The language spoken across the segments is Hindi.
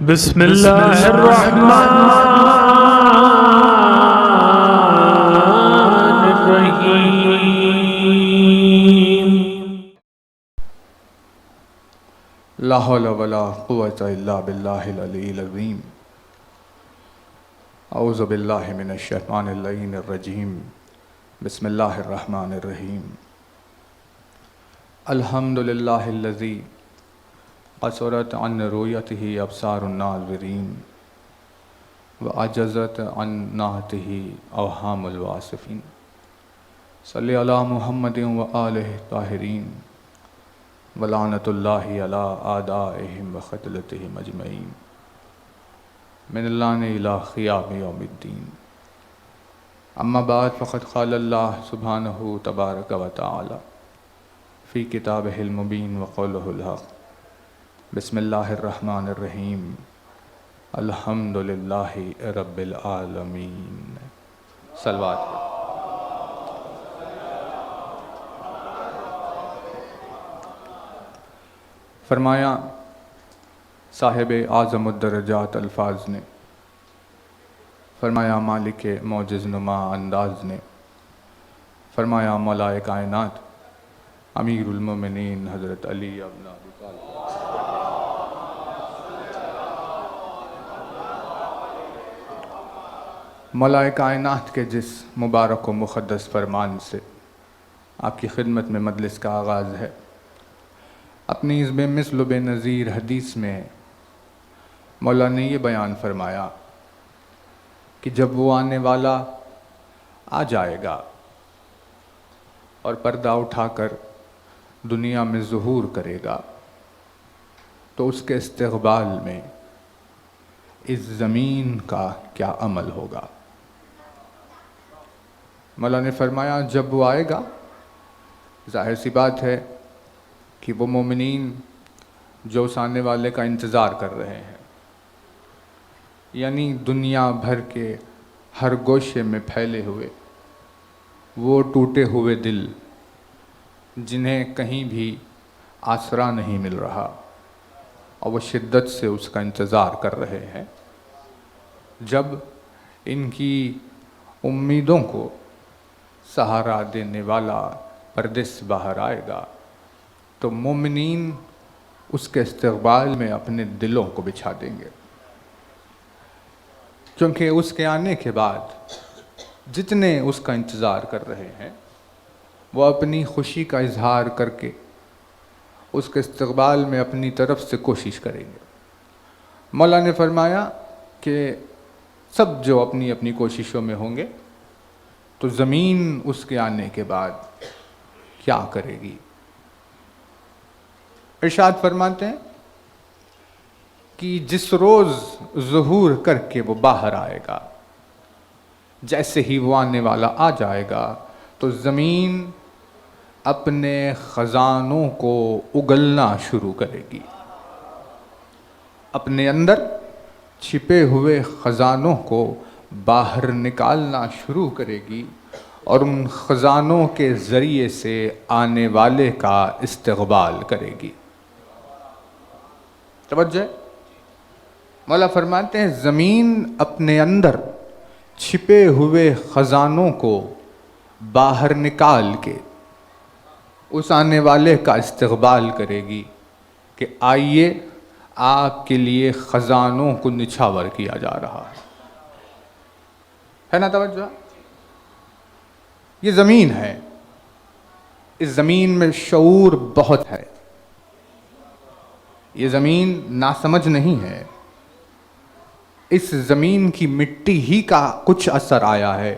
बिस्मिल्लाहिर्रहमानिर्रहीम। ला हौला वला कुव्वता इल्ला बिल्लाहिल अलीय्यिल अज़ीम। औज़ु बिल्लाहि मिनश शैतानिर लईनिर रजीम। बिस्मिल्लाहिर रहमानिर रहीम। अल्हम्दुलिल्लाहिल्लज़ी क़सरत अन रुयतिही अब्सारुन नाज़िरीन व अजज़त अन नाहतिही अवहामुल वासिफ़ीन। सल्लि अला मुहम्मदिन व आलिहि ताहिरीन व लानतुल्लाहि अला आदाइहिम व ख़त्लतिहिम अजमईन मिनल लानि इला क़ियामि यौमिद्दीन। अम्मा बाद फ़क़द क़ाल अल्लाह सुब्हानहु तबारक व तआला फ़ी किताबिहिल मुबीन व क़ौलिहिल हक़। बिस्मिल्लाहिर रहमानिर रहीम। अल्हम्दुलिल्लाहि रब्बिल आलमीन। सलवात। फरमाया साहिब आज़मुद्दरजात अल्फाज ने, फरमाया मालिक मौजिज़ नुमा अंदाज ने, फरमाया मौलाए कायनात अमीरुल मोमिनीन हज़रत अली इब्न अबी तालिब। मौलाए कायनात के जिस मुबारक व मुक़द्दस फरमान से आपकी खिदमत में मजलिस का आगाज़ है, अपनी इस बेमिसल बेनज़ीर हदीस में मौला ने ये बयान फरमाया कि जब वो आने वाला आ जाएगा और पर्दा उठाकर दुनिया में ज़ुहूर करेगा तो उसके इस्तक़बाल में इस ज़मीन का क्या अमल होगा। मौला ने फरमाया जब वो आएगा, ज़ाहिर सी बात है कि वो मोमिनीन जो उस आने वाले का इंतज़ार कर रहे हैं, यानी दुनिया भर के हर गोशे में फैले हुए वो टूटे हुए दिल जिन्हें कहीं भी आसरा नहीं मिल रहा और वो शिद्दत से उसका इंतज़ार कर रहे हैं, जब इनकी उम्मीदों को सहारा देने वाला परदेस बाहर आएगा तो मोमिनीन उसके इस्तक़बाल में अपने दिलों को बिछा देंगे, क्योंकि उसके आने के बाद जितने उसका इंतज़ार कर रहे हैं वो अपनी खुशी का इजहार करके उसके इस्तक़बाल में अपनी तरफ से कोशिश करेंगे। मौला ने फरमाया कि सब जो अपनी अपनी कोशिशों में होंगे तो ज़मीन उसके आने के बाद क्या करेगी। इरशाद फरमाते हैं कि जिस रोज़ ज़ुहूर करके वो बाहर आएगा, जैसे ही वो आने वाला आ जाएगा तो ज़मीन अपने ख़ज़ानों को उगलना शुरू करेगी, अपने अंदर छिपे हुए ख़ज़ानों को बाहर निकालना शुरू करेगी और उन ख़ज़ानों के ज़रिए से आने वाले का इस्तक़बाल करेगी। तवज्जो। मौला फरमाते हैं ज़मीन अपने अंदर छिपे हुए ख़ज़ानों को बाहर निकाल के उस आने वाले का इस्तक़बाल करेगी कि आइए आपके लिए ख़ज़ानों को निछावर किया जा रहा है ना। तवज्जो। ये ज़मीन है, इस ज़मीन में शऊर बहुत है, ये ज़मीन नासमझ नहीं है, इस ज़मीन की मिट्टी ही का कुछ असर आया है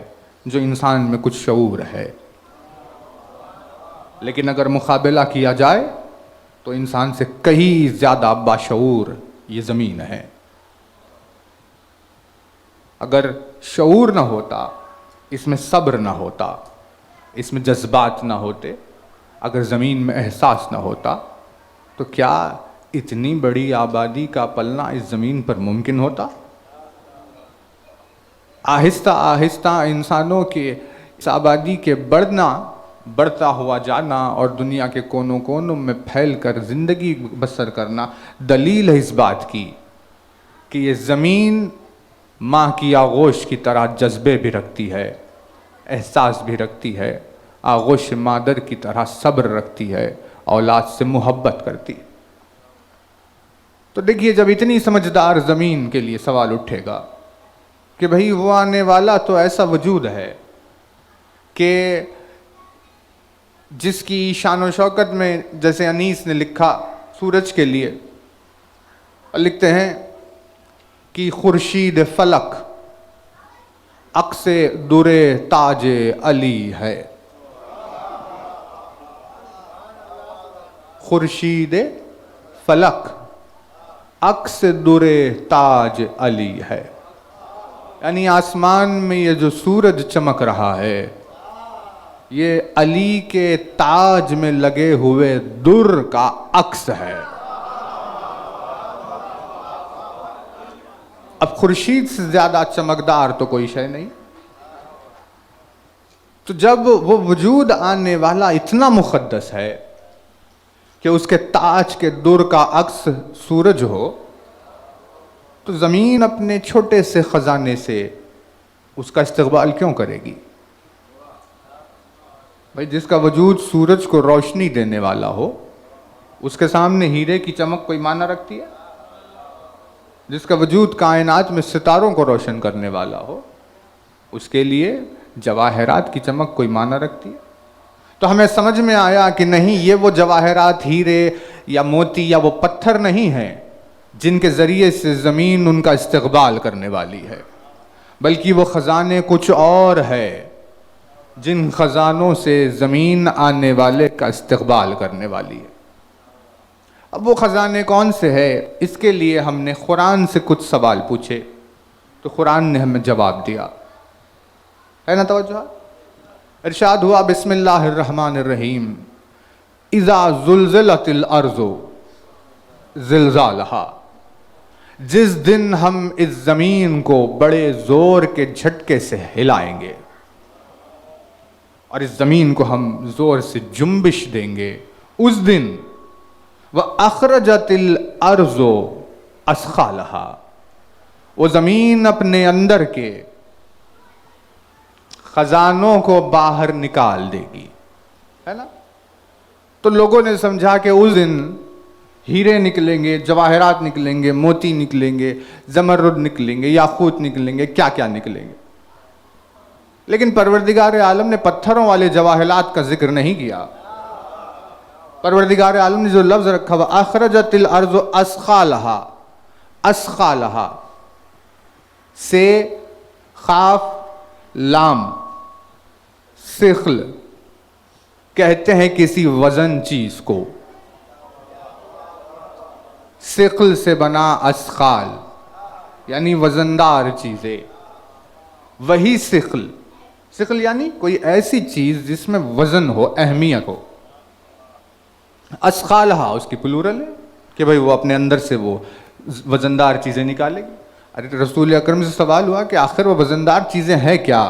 जो इंसान में कुछ शऊर है, लेकिन अगर मुकाबला किया जाए तो इंसान से कहीं ज़्यादा बाशऊर ये ज़मीन है। अगर शऊर ना होता, इसमें सब्र ना होता, इसमें जज्बात ना होते, अगर ज़मीन में एहसास ना होता तो क्या इतनी बड़ी आबादी का पलना इस ज़मीन पर मुमकिन होता। आहिस्ता आहिस्ता इंसानों के इस आबादी के बढ़ता हुआ जाना और दुनिया के कोनों कोनों में फैल कर ज़िंदगी बसर करना दलील है इस बात की कि ये ज़मीन माँ की आगोश की तरह जज्बे भी रखती है, एहसास भी रखती है, आगोश मादर की तरह सब्र रखती है, औलाद से मोहब्बत करती है। तो देखिए, जब इतनी समझदार ज़मीन के लिए सवाल उठेगा कि भाई वो आने वाला तो ऐसा वजूद है कि जिसकी शान व शौकत में, जैसे अनीस ने लिखा सूरज के लिए, और लिखते हैं कि खुर्शीद फलक अक्से दुरे ताज अली है। खुर्शीद फलक अक्स दुरे ताज अली है, यानी आसमान में ये जो सूरज चमक रहा है ये अली के ताज में लगे हुए दुर का अक्स है। अब खुर्शीद से ज्यादा चमकदार तो कोई शय नहीं। तो जब वो वजूद आने वाला इतना मुक़द्दस है कि उसके ताज के दुर का अक्स सूरज हो, तो ज़मीन अपने छोटे से ख़जाने से उसका इस्तक़बाल क्यों करेगी? भाई, जिसका वजूद सूरज को रोशनी देने वाला हो, उसके सामने हीरे की चमक कोई माना रखती है? जिसका वजूद कायनात में सितारों को रोशन करने वाला हो, उसके लिए जवाहरात की चमक कोई माना रखती है? तो हमें समझ में आया कि नहीं, ये वो जवाहरात, हीरे या मोती या वो पत्थर नहीं हैं जिनके ज़रिए से ज़मीन उनका इस्तक़बाल करने वाली है, बल्कि वो ख़जाने कुछ और है जिन ख़जानों से ज़मीन आने वाले का इस्तक़बाल करने वाली है। अब वो ख़जाने कौन से है, इसके लिए हमने कुरान से कुछ सवाल पूछे, तो कुरान ने हमें जवाब दिया, है ना? तवज्जो। इरशाद हुआ, बिस्मिल्लाहिर्रहमानिर्रहीम, इज़ा ज़ुल्ज़िलतिल अर्ज़ु ज़िलज़ालहा, जिस दिन हम इस ज़मीन को बड़े ज़ोर के झटके से हिलाएंगे और इस ज़मीन को हम ज़ोर से जुम्बिश देंगे, उस दिन व अखरजतिल अर्ज़ो अस्खालहा, वो ज़मीन अपने अंदर के खजानों को बाहर निकाल देगी, है ना? तो लोगों ने समझा कि उस दिन हीरे निकलेंगे, जवाहरात निकलेंगे, मोती निकलेंगे, जमरुद निकलेंगे, याकूत निकलेंगे, क्या क्या निकलेंगे। लेकिन परवरदिगार आलम ने पत्थरों वाले जवाहरात का जिक्र नहीं किया। परवरदिगार आलम ने जो लफ्ज़ रखा हुआ, अखरजतिल अर्ज़ु अस्खालहा, अस्खालहा से खाफ लाम सिखल कहते हैं किसी वजन चीज को। सिखल से बना अस्खाल यानी वजनदार चीजें, वही सिखल, सिखल यानी कोई ऐसी चीज जिसमें वजन हो, अहमियत हो। अस्खालहा उसकी प्लूरल है कि भाई वो अपने अंदर से वो वजनदार चीजें निकालेगी। अरे रसूल अकरम से सवाल हुआ कि आखिर वो वजनदार चीजें हैं क्या?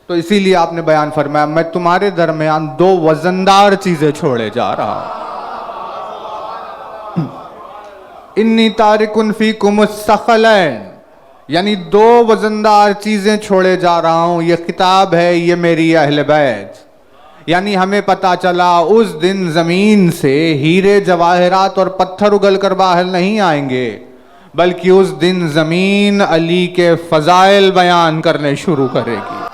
तो इसीलिए आपने बयान फरमाया, मैं तुम्हारे दरमियान दो वजनदार चीजें छोड़े जा रहा हूं। इन्नी तारिकुन फीकुम सखलैन, यानी दो वजनदार चीजें छोड़े जा रहा हूं। ये किताब है, ये मेरी अहले बैत। यानी हमें पता चला उस दिन जमीन से हीरे जवाहरात और पत्थर उगल कर बाहर नहीं आएंगे, बल्कि उस दिन जमीन अली के फजाइल बयान करने शुरू करेगी।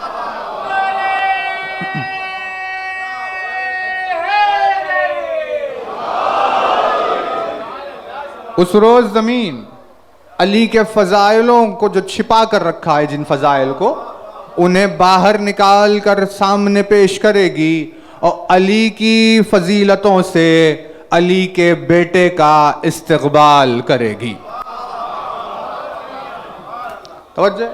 उस रोज जमीन अली के फजाइलों को जो छिपा कर रखा है, जिन फजाइल को, उन्हें बाहर निकाल कर सामने पेश करेगी और अली की फजीलतों से अली के बेटे का इस्तकबाल करेगी। तवज्जो।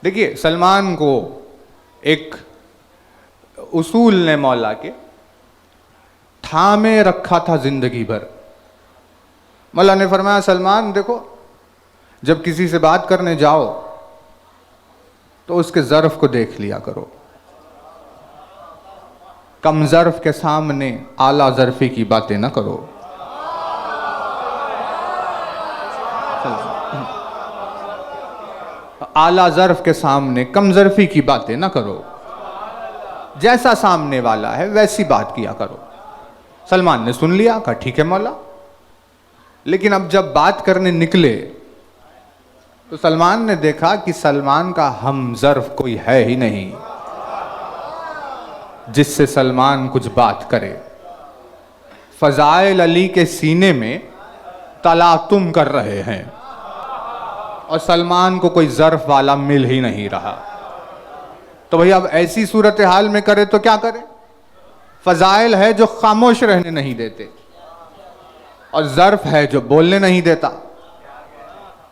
देखिए, सलमान को एक उसूल ने मौला के थामे रखा था जिंदगी भर। मौला ने फरमाया, सलमान देखो, जब किसी से बात करने जाओ तो उसके ज़र्फ को देख लिया करो। कम ज़र्फ के सामने आला ज़र्फी की बातें ना करो। आला ज़र्फ के सामने कम ज़र्फी की बातें ना करो, जैसा सामने वाला है वैसी बात किया करो। सलमान ने सुन लिया, कहा ठीक है मौला। लेकिन अब जब बात करने निकले तो सलमान ने देखा कि सलमान का हम ज़र्फ कोई है ही नहीं जिससे सलमान कुछ बात करे। फ़ज़ाइल अली के सीने में तलातुम कर रहे हैं और सलमान को कोई ज़र्फ वाला मिल ही नहीं रहा। तो भैया अब ऐसी सूरत हाल में करे तो क्या करे? फ़ज़ाइल है जो खामोश रहने नहीं देते और ज़र्फ है जो बोलने नहीं देता।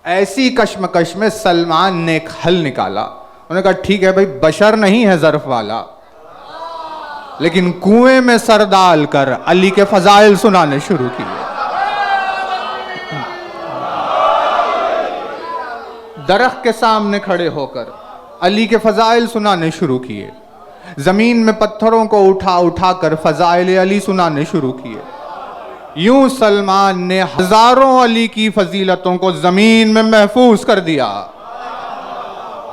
ऐसी कश्मकश में सलमान ने एक हल निकाला। उन्होंने कहा ठीक है भाई, बशर नहीं है ज़र्फ वाला, लेकिन कुएं में सर डाल कर अली के फ़ज़ाइल सुनाने शुरू किए। दरख्त के सामने खड़े होकर अली के फ़ज़ाइल सुनाने शुरू किए। ज़मीन में पत्थरों को उठा उठा कर फ़ज़ाइल अली सुनाने शुरू किए। यूं सलमान ने हजारों अली की फजीलतों को ज़मीन में महफूज कर दिया।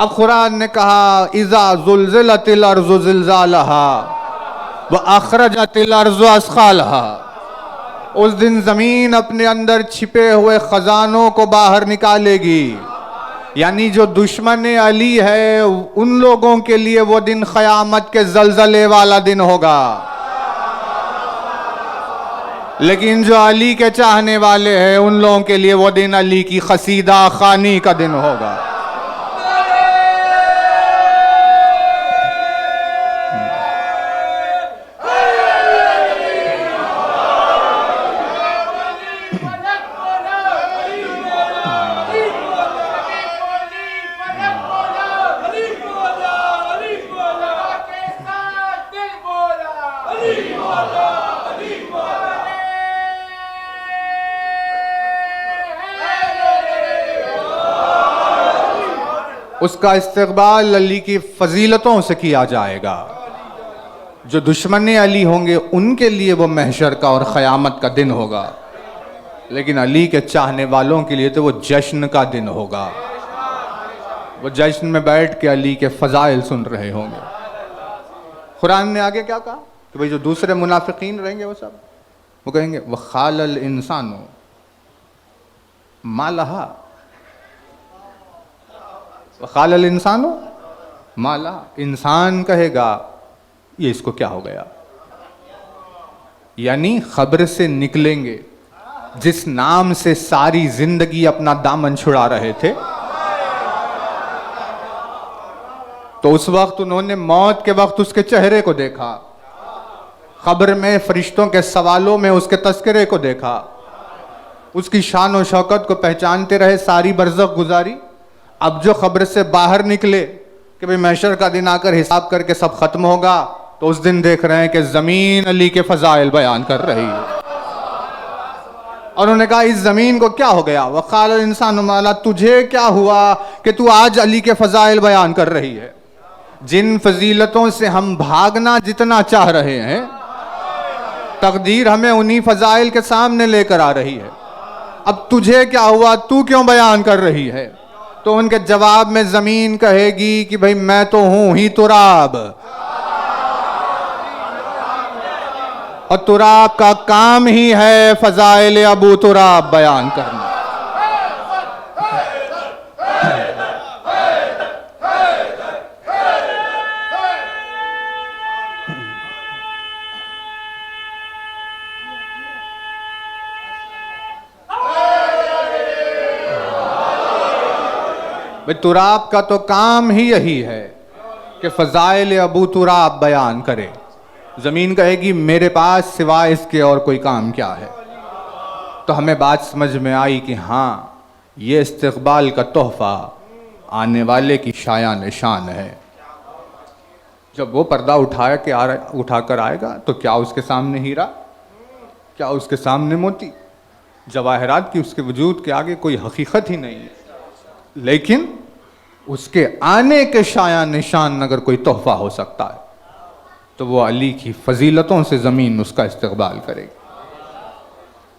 अब कुरान ने कहा इज़ा ज़ुल्ज़िलतिल अर्ज़ु ज़िल्ज़ालहा व अख़रजतिल अर्ज़ु अस्ख़ालहा। उस दिन ज़मीन अपने अंदर छिपे हुए ख़जानों को बाहर निकालेगी। यानी जो दुश्मन अली है उन लोगों के लिए वो दिन क़यामत के ज़लज़ले वाला दिन होगा, लेकिन जो अली के चाहने वाले हैं उन लोगों के लिए वो दिन अली की क़सीदा ख़ानी का दिन होगा। उसका इस्तक़बाल अली की फजीलतों से किया जाएगा। जो दुश्मन अली होंगे उनके लिए वो महशर का और क़यामत का दिन होगा, लेकिन अली के चाहने वालों के लिए तो वो जश्न का दिन होगा। वो जश्न में बैठ के अली के फ़ज़ाइल सुन रहे होंगे। कुरान ने आगे क्या कहा कि भाई जो दूसरे मुनाफिकीन रहेंगे वो सब वो कहेंगे वख़ालल इंसानु मा लहा, वक़ालल इंसानु मा लहा। इंसान कहेगा ये इसको क्या हो गया। यानी खबर से निकलेंगे जिस नाम से सारी जिंदगी अपना दामन छुड़ा रहे थे, तो उस वक्त उन्होंने मौत के वक्त उसके चेहरे को देखा, खबर में फरिश्तों के सवालों में उसके तस्करे को देखा, उसकी शान और शौकत को पहचानते रहे, सारी बरज़ख गुजारी। अब जो खबर से बाहर निकले कि भाई महशर का दिन आकर हिसाब करके सब खत्म होगा, तो उस दिन देख रहे हैं कि ज़मीन अली के फ़ज़ाइल बयान कर रही है। और उन्होंने कहा इस ज़मीन को क्या हो गया। वक़ाल इंसान माला, तुझे क्या हुआ कि तू आज अली के फ़ज़ाइल बयान कर रही है। जिन फजीलतों से हम भागना जितना चाह रहे हैं, तकदीर हमें उन्हीं फ़ज़ाइल के सामने लेकर आ रही है। अब तुझे क्या हुआ, तू क्यों बयान कर रही है। तो उनके जवाब में ज़मीन कहेगी कि भाई मैं तो हूं ही तुराब, और तुराब का काम ही है फ़ज़ाइल अबू तुराब बयान करना। भाई तुराब का तो काम ही यही है कि फ़ज़ाइल अबू तुराब बयान करे। ज़मीन कहेगी मेरे पास सिवाय इसके और कोई काम क्या है। तो हमें बात समझ में आई कि हाँ, ये इस्तक़बाल का तोहफ़ा आने वाले की शायान शान है। जब वो पर्दा उठाकर आएगा तो क्या उसके सामने हीरा, क्या उसके सामने मोती, जवाहरात की उसके वजूद के आगे कोई हकीकत ही नहीं है। लेकिन उसके आने के शायान निशान अगर कोई तोहफ़ा हो सकता है तो वो अली की फजीलतों से ज़मीन उसका इस्तक़बाल करेगी।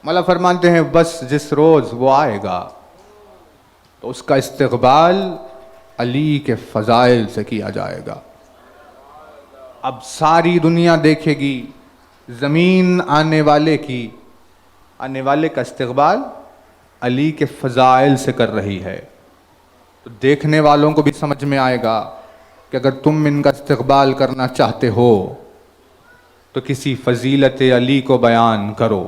मौला फरमाते हैं बस जिस रोज़ वो आएगा तो उसका इस्तकबाल अली के फ़ज़ाइल से किया जाएगा। अब सारी दुनिया देखेगी ज़मीन आने वाले का इस्तकबाल अली के फ़ज़ाइल से कर रही है। तो देखने वालों को भी समझ में आएगा कि अगर तुम इनका इस्तकबाल करना चाहते हो तो किसी फ़जीलत अली को बयान करो,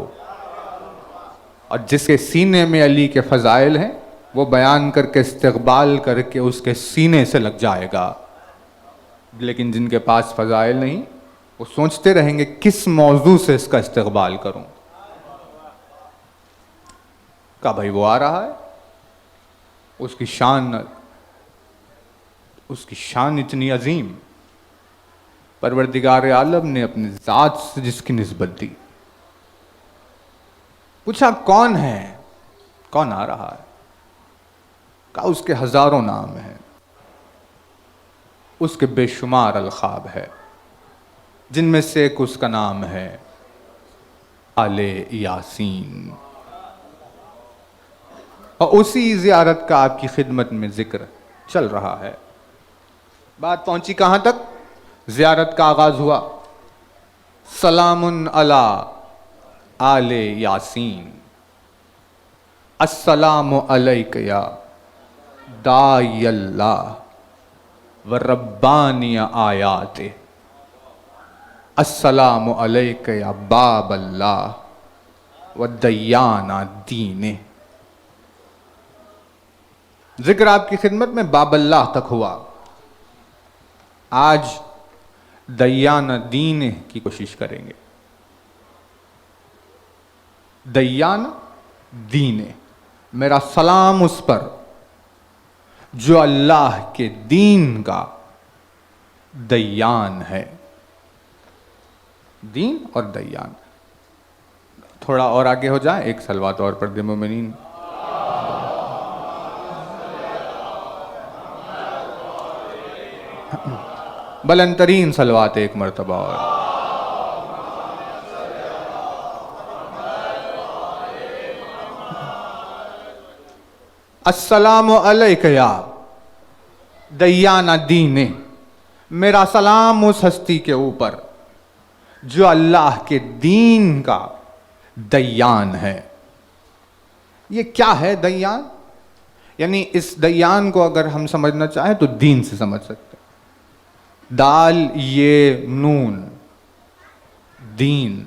और जिसके सीने में अली के फ़ज़ाइल हैं वो बयान करके इस्तकबाल करके उसके सीने से लग जाएगा। लेकिन जिनके पास फ़ज़ाइल नहीं, वो सोचते रहेंगे किस मौजू से इसका इस्तकबाल करूं। का भाई वो आ रहा है, उसकी शान इतनी अजीम, परवरदिगार आलम ने अपनी ज़ात से जिसकी निस्बत दी। पूछा कौन है, कौन आ रहा है? कहा उसके हजारों नाम हैं, उसके बेशुमार अलखाब है, जिनमें से एक उसका नाम है आले यासीन। और उसी ज़ियारत का आपकी खिदमत में जिक्र चल रहा है। बात पहुंची कहां तक? ज़ियारत का आगाज हुआ, सलामुन अला आले यासीन, अस्सलामु अलैका या दायल्लाह व रब्बानिया आयाते, अस्सलामु अलैका या बाबल्लाह व दयाना दीने। जिक्र आपकी खिदमत में बाबल्लाह तक हुआ। आज दयाना दीने की कोशिश करेंगे। दयाना दीने, मेरा सलाम उस पर जो अल्लाह के दीन का दयान है। दीन और दयान, थोड़ा और आगे हो जाए, एक सलवात और पढ़ दे मोमिनीन। बुलंदतरीन सलवात एक मरतबा और। अस्सलामु अलैका या दयाना दीने, मेरा सलाम उस हस्ती के ऊपर जो अल्लाह के दीन का दयान है। ये क्या है दयान? यानी इस दयान को अगर हम समझना चाहें तो दीन से समझ सकते हैं। दाल ये नून, दीन।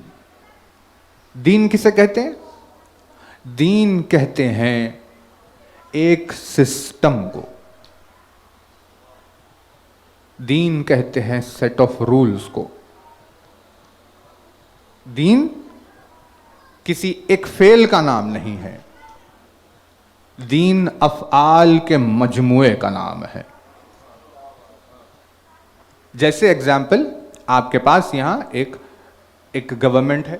दीन किसे कहते हैं? दीन कहते हैं एक सिस्टम को। दीन कहते हैं सेट ऑफ रूल्स को। दीन किसी एक फेल का नाम नहीं है, दीन अफ़आल के मजमुए का नाम है। जैसे एग्जाम्पल, आपके पास यहां एक गवर्नमेंट है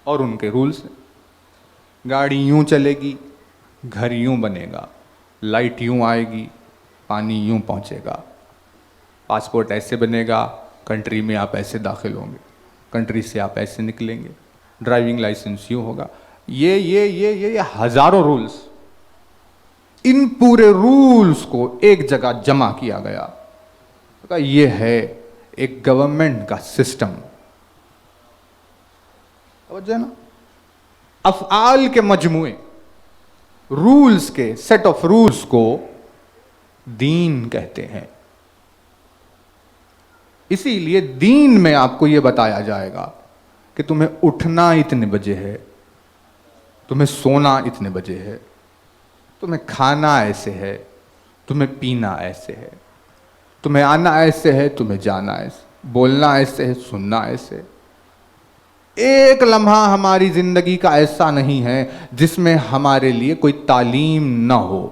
और उनके रूल्स हैं। गाड़ी यूं चलेगी, घर यूं बनेगा, लाइट यूं आएगी, पानी यूं पहुंचेगा, पासपोर्ट ऐसे बनेगा, कंट्री में आप ऐसे दाखिल होंगे, कंट्री से आप ऐसे निकलेंगे, ड्राइविंग लाइसेंस यूं होगा। ये हजारों रूल्स, इन पूरे रूल्स को एक जगह जमा किया गया। तो ये है एक गवर्नमेंट का सिस्टम। समझे ना? अफ़आल के मजमुए, रूल्स के सेट ऑफ रूल्स को दीन कहते हैं। इसीलिए दीन में आपको यह बताया जाएगा कि तुम्हें उठना इतने बजे है, तुम्हें सोना इतने बजे है, तुम्हें खाना ऐसे है, तुम्हें पीना ऐसे है, तुम्हें आना ऐसे है, तुम्हें जाना ऐसे, बोलना ऐसे है, सुनना ऐसे। एक लम्हा हमारी जिंदगी का ऐसा नहीं है जिसमें हमारे लिए कोई तालीम ना हो।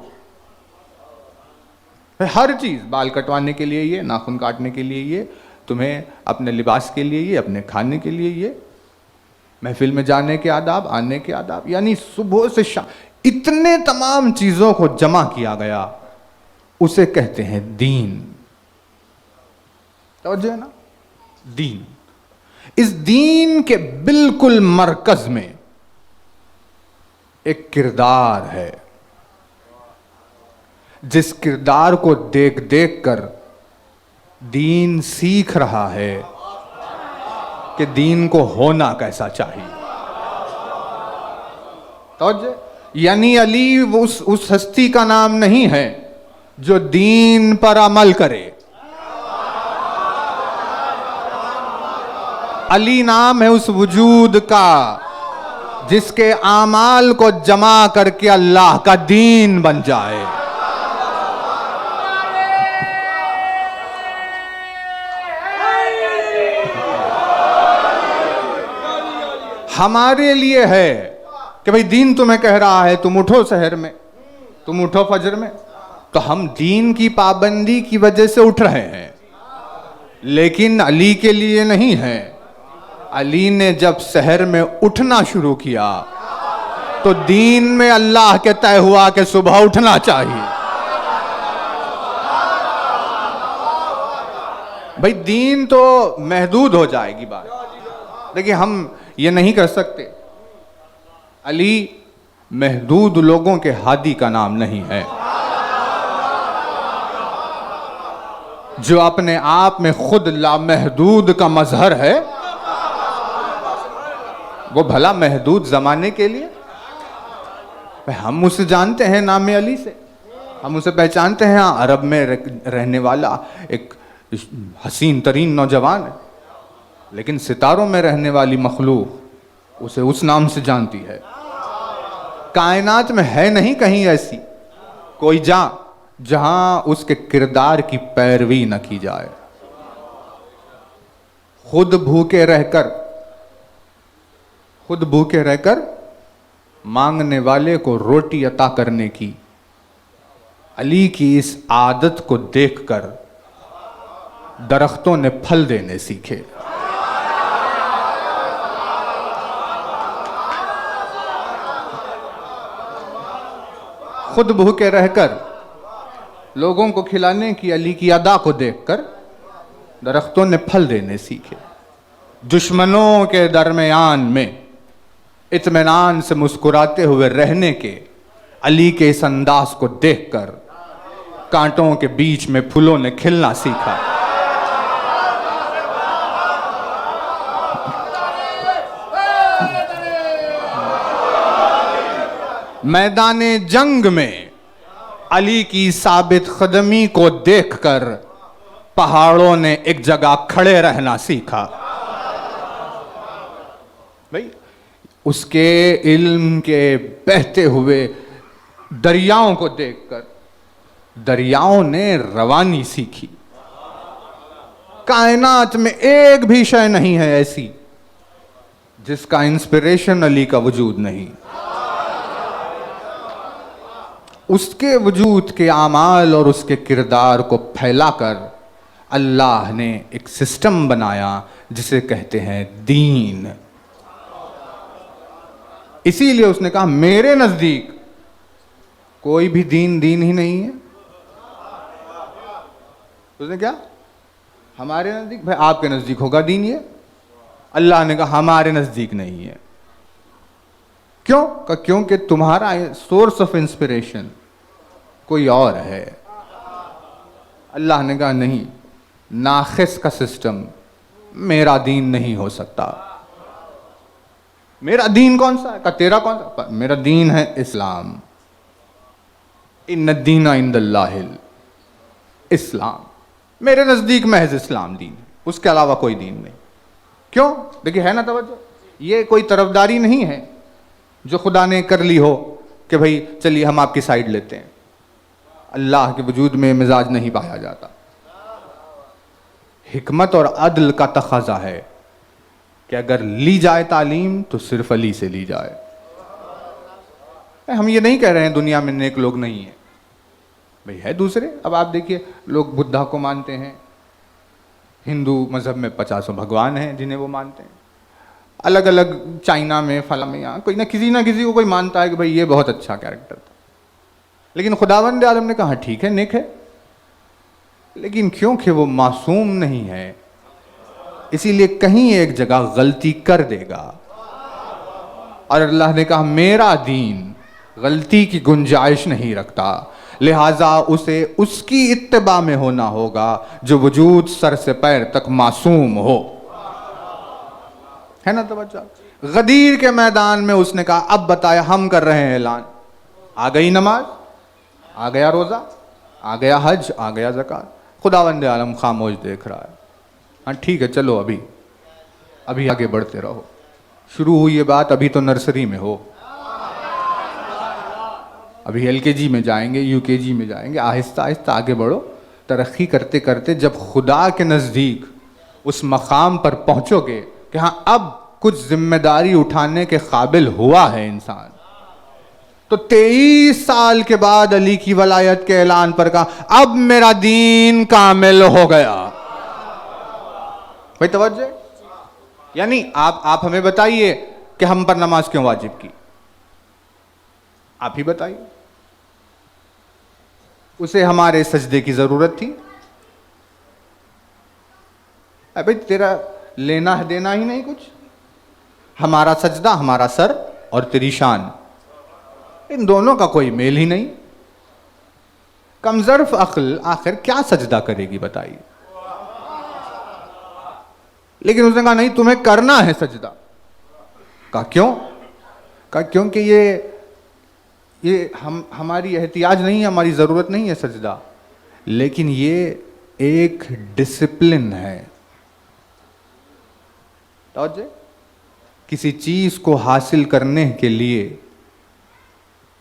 हर चीज, बाल कटवाने के लिए ये, नाखून काटने के लिए ये, तुम्हें अपने लिबास के लिए ये, अपने खाने के लिए ये, महफिल में जाने के आदाब, आने के आदाब, यानी सुबह से शाम इतने तमाम चीजों को जमा किया गया, उसे कहते हैं दीन। समझे ना? दीन। इस दीन के बिल्कुल मरकज में एक किरदार है। जिस किरदार को देख देख कर दीन सीख रहा है कि दीन को होना कैसा चाहिए। तो यानी अली उस हस्ती का नाम नहीं है जो दीन पर अमल करे। अली नाम है उस वजूद का जिसके आमाल को जमा करके अल्लाह का दीन बन जाए। हमारे लिए है कि भाई दीन तुम्हें कह रहा है तुम उठो शहर में, तुम उठो फजर में, तो हम दीन की पाबंदी की वजह से उठ रहे हैं, लेकिन अली के लिए नहीं है। अली ने जब शहर में उठना शुरू किया तो दीन में अल्लाह के तय हुआ कि सुबह उठना चाहिए। भाई दीन तो महदूद हो जाएगी बात, लेकिन हम ये नहीं कर सकते। अली महदूद लोगों के हादी का नाम नहीं है। जो अपने आप में खुद लामहदूद का मजहर है, वो भला महदूद जमाने के लिए। हम उसे जानते हैं नाम अली से, हम उसे पहचानते हैं अरब में रहने वाला एक हसीन तरीन नौजवान है, लेकिन सितारों में रहने वाली मखलूक उसे उस नाम से जानती है। कायनात में है नहीं कहीं ऐसी कोई जहां उसके किरदार की पैरवी न की जाए। खुद भूखे रहकर मांगने वाले को रोटी अता करने की अली की इस आदत को देखकर दरख्तों ने फल देने सीखे। खुद भूखे रहकर लोगों को खिलाने की अली की अदा को देखकर दरख्तों ने फल देने सीखे। दुश्मनों के दरमियान में इत्मीनान से मुस्कुराते हुए रहने के अली के इस अंदाज को देखकर कांटों के बीच में फूलों ने खिलना सीखा। मैदाने जंग में अली की साबित कदमी को देखकर पहाड़ों ने एक जगह खड़े रहना सीखा। भाई उसके इल्म के बहते हुए दरियाओं को देखकर दरियाओं ने रवानी सीखी। कायनात में एक भी शय नहीं है ऐसी जिसका इंस्पिरेशन अली का वजूद नहीं। उसके वजूद के आमाल और उसके किरदार को फैलाकर अल्लाह ने एक सिस्टम बनाया जिसे कहते हैं दीन। इसीलिए उसने कहा मेरे नजदीक कोई भी दीन ही नहीं है। उसने क्या हमारे नजदीक, भाई आपके नजदीक होगा दीन ये। अल्लाह ने कहा हमारे नजदीक नहीं है। क्यों? क्योंकि तुम्हारा सोर्स ऑफ इंस्पिरेशन कोई और है। अल्लाह ने कहा नहीं, नाखिस का सिस्टम मेरा दीन नहीं हो सकता। मेरा दीन कौन सा है? का तेरा कौन सा? मेरा दीन है इस्लाम। इन्ना दीना इंदल्लाहिल इस्लाम। मेरे नजदीक महज इस्लाम दीन है, उसके अलावा कोई दीन नहीं। क्यों? देखिए है ना तवज्जो, ये कोई तरफदारी नहीं है जो खुदा ने कर ली हो कि भाई चलिए हम आपकी साइड लेते हैं। अल्लाह के वजूद में मिजाज नहीं पाया जाता। हिकमत और अदल का तकाजा है कि अगर ली जाए तालीम तो सिर्फ अली से ली जाए। हम ये नहीं कह रहे हैं दुनिया में नेक लोग नहीं है, भाई है दूसरे। अब आप देखिए लोग बुद्धा को मानते हैं, हिंदू मजहब में 50 भगवान हैं जिन्हें वो मानते हैं। अलग अलग चाइना में फला में यहाँ कोई ना किसी को कोई मानता है कि भाई ये बहुत अच्छा कैरेक्टर था। लेकिन खुदावंद आलम ने कहा ठीक है नेक है, लेकिन क्योंकि वो मासूम नहीं है इसीलिए कहीं एक जगह गलती कर देगा। और अल्लाह ने कहा मेरा दीन गलती की गुंजाइश नहीं रखता, लिहाजा उसे उसकी इत्तिबा में होना होगा जो वजूद सर से पैर तक मासूम हो। है ना तवज्जो? गदीर के मैदान में उसने कहा अब बताया हम कर रहे हैं ऐलान। आ गई नमाज, आ गया रोजा, आ गया हज, आ गया ज़कात। खुदावंद आलम खामोश देख रहा है। हाँ ठीक है, चलो अभी आगे बढ़ते रहो। शुरू हुई ये बात, अभी तो नर्सरी में हो, अभी LKG में जाएंगे, UKG में जाएंगे, आहिस्ता आहिस्ता आगे बढ़ो। तरक्की करते करते जब खुदा के नज़दीक उस मकाम पर पहुंचोगे कि हाँ अब कुछ जिम्मेदारी उठाने के काबिल हुआ है इंसान, तो 23 साल के बाद अली की वलायत के ऐलान पर कहा अब मेरा दीन कामिल हो गया। भाई तवज्जो। यानी आप हमें बताइए कि हम पर नमाज क्यों वाजिब की, आप ही बताइए। उसे हमारे सजदे की जरूरत थी? अबे तेरा लेना है देना ही नहीं कुछ। हमारा सजदा, हमारा सर और तेरी शान, इन दोनों का कोई मेल ही नहीं। कमजर्फ अक्ल आखिर क्या सजदा करेगी बताइए। लेकिन उसने कहा नहीं, तुम्हें करना है सजदा। कहा क्यों? कहा क्योंकि ये हमारी एहतियाज नहीं है, हमारी ज़रूरत नहीं है सजदा, लेकिन ये एक डिसिप्लिन है। तो किसी चीज़ को हासिल करने के लिए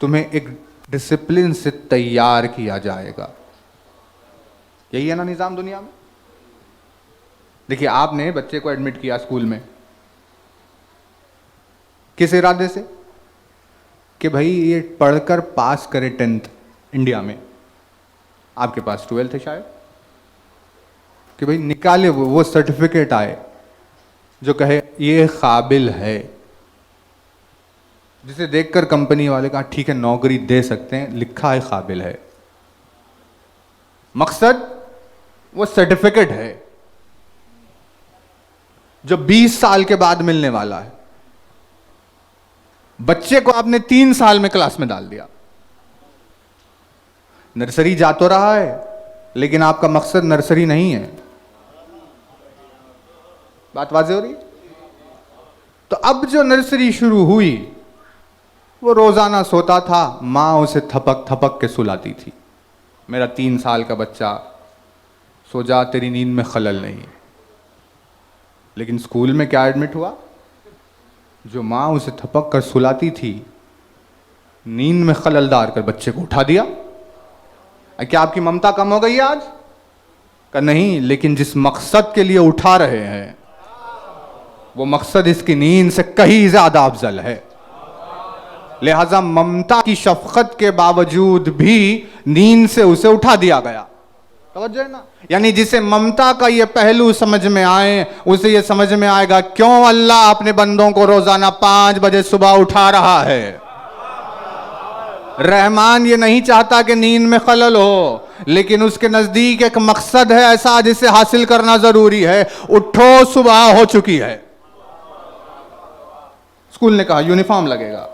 तुम्हें एक डिसिप्लिन से तैयार किया जाएगा। यही है ना निज़ाम दुनिया में। देखिए, आपने बच्चे को एडमिट किया स्कूल में, किस इरादे से? कि भाई ये पढ़कर पास करे 10th इंडिया में, आपके पास 12th है शायद, कि भाई निकाले वो सर्टिफिकेट आए जो कहे ये काबिल है, जिसे देखकर कंपनी वाले कहा ठीक है नौकरी दे सकते हैं, लिखा है काबिल है। मकसद वो सर्टिफिकेट है जो 20 साल के बाद मिलने वाला है। बच्चे को आपने 3 साल में क्लास में डाल दिया, नर्सरी जा तो रहा है लेकिन आपका मकसद नर्सरी नहीं है। बात वाज़ेह हो रही? तो अब जो नर्सरी शुरू हुई, वो रोजाना सोता था, मां उसे थपक थपक के सुलाती थी। मेरा 3 साल का बच्चा, सो जा, तेरी नींद में खलल नहीं है। लेकिन स्कूल में क्या एडमिट हुआ? जो माँ उसे थपक कर सुलाती थी, नींद में खलल डाल कर बच्चे को उठा दिया। क्या आपकी ममता कम हो गई आज? का नहीं, लेकिन जिस मकसद के लिए उठा रहे हैं वो मकसद इसकी नींद से कहीं ज्यादा अफजल है। लिहाजा ममता की शफकत के बावजूद भी नींद से उसे उठा दिया गया। तवज्जो है ना? यानी जिसे ममता का ये पहलू समझ में आए, उसे ये समझ में आएगा क्यों अल्लाह अपने बंदों को रोजाना 5 बजे सुबह उठा रहा है। रहमान ये नहीं चाहता कि नींद में खलल हो, लेकिन उसके नजदीक एक मकसद है ऐसा जिसे हासिल करना जरूरी है। उठो, सुबह हो चुकी है। स्कूल ने कहा यूनिफॉर्म लगेगा,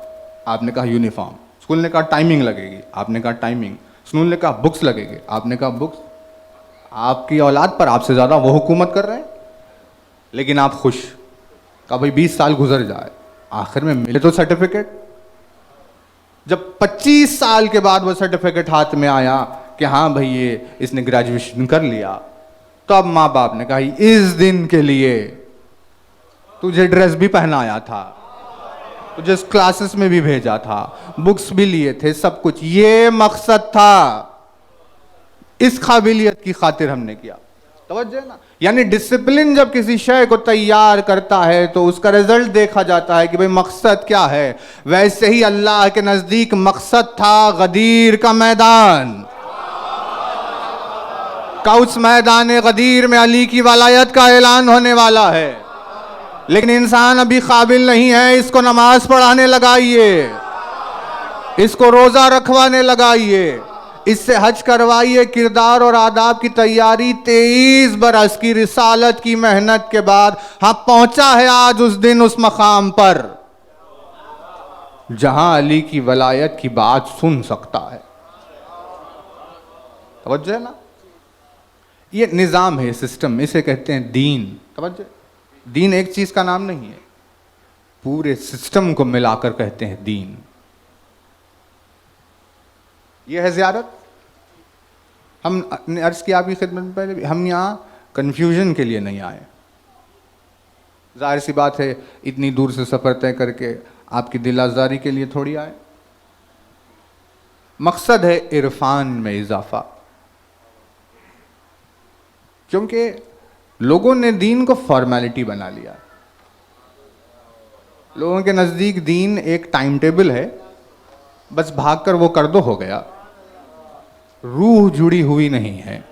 आपने कहा यूनिफॉर्म। स्कूल ने कहा टाइमिंग लगेगी, आपने कहा टाइमिंग। स्कूल ने कहा बुक्स लगेगी, आपने कहा बुक्स। आपकी औलाद पर आपसे ज्यादा वो हुकूमत कर रहे हैं, लेकिन आप खुश। कहा भाई 20 साल गुजर जाए, आखिर में मिले तो सर्टिफिकेट। जब 25 साल के बाद वो सर्टिफिकेट हाथ में आया कि हाँ भाई ये इसने ग्रेजुएशन कर लिया, तो अब माँ बाप ने कहा इस दिन के लिए तुझे ड्रेस भी पहनाया था, तुझे क्लासेस में भी भेजा था, बुक्स भी लिए थे, सब कुछ ये मकसद था, इस काबिलियत की खातिर हमने किया। तवज्जो है ना? यानी डिसिप्लिन जब किसी शय को तैयार करता है तो उसका रिजल्ट देखा जाता है कि भाई मकसद क्या है। वैसे ही अल्लाह के नजदीक मकसद था गदीर का मैदान। का उस मैदान गदीर में अली की वलायत का ऐलान होने वाला है, लेकिन इंसान अभी काबिल नहीं है। इसको नमाज पढ़ाने लगाइए, इसको रोजा रखवाने लगाइए, इससे हज करवाइए। किरदार और आदाब की तैयारी 23 बरस की रिसालत की मेहनत के बाद हाँ पहुंचा है आज उस दिन उस मकाम पर। जहां अली की वलायत की बात सुन सकता है। तवज्जो है ना, ये निज़ाम है, सिस्टम, इसे कहते हैं दीन। तवज्जो, दीन एक चीज का नाम नहीं है, पूरे सिस्टम को मिलाकर कहते हैं दीन। ये है ज़ियारत। हम अर्ज की आपकी खिदमत में पहले, हम यहाँ कन्फ्यूजन के लिए नहीं आए। जाहिर सी बात है, इतनी दूर से सफ़र तय करके आपकी दिल आज़ारी के लिए थोड़ी आए। मकसद है इरफान में इजाफा, क्योंकि लोगों ने दीन को फॉर्मेलिटी बना लिया। लोगों के नज़दीक दीन एक टाइम टेबल है, बस भागकर वो कर दो, हो गया। रूह जुड़ी हुई नहीं है।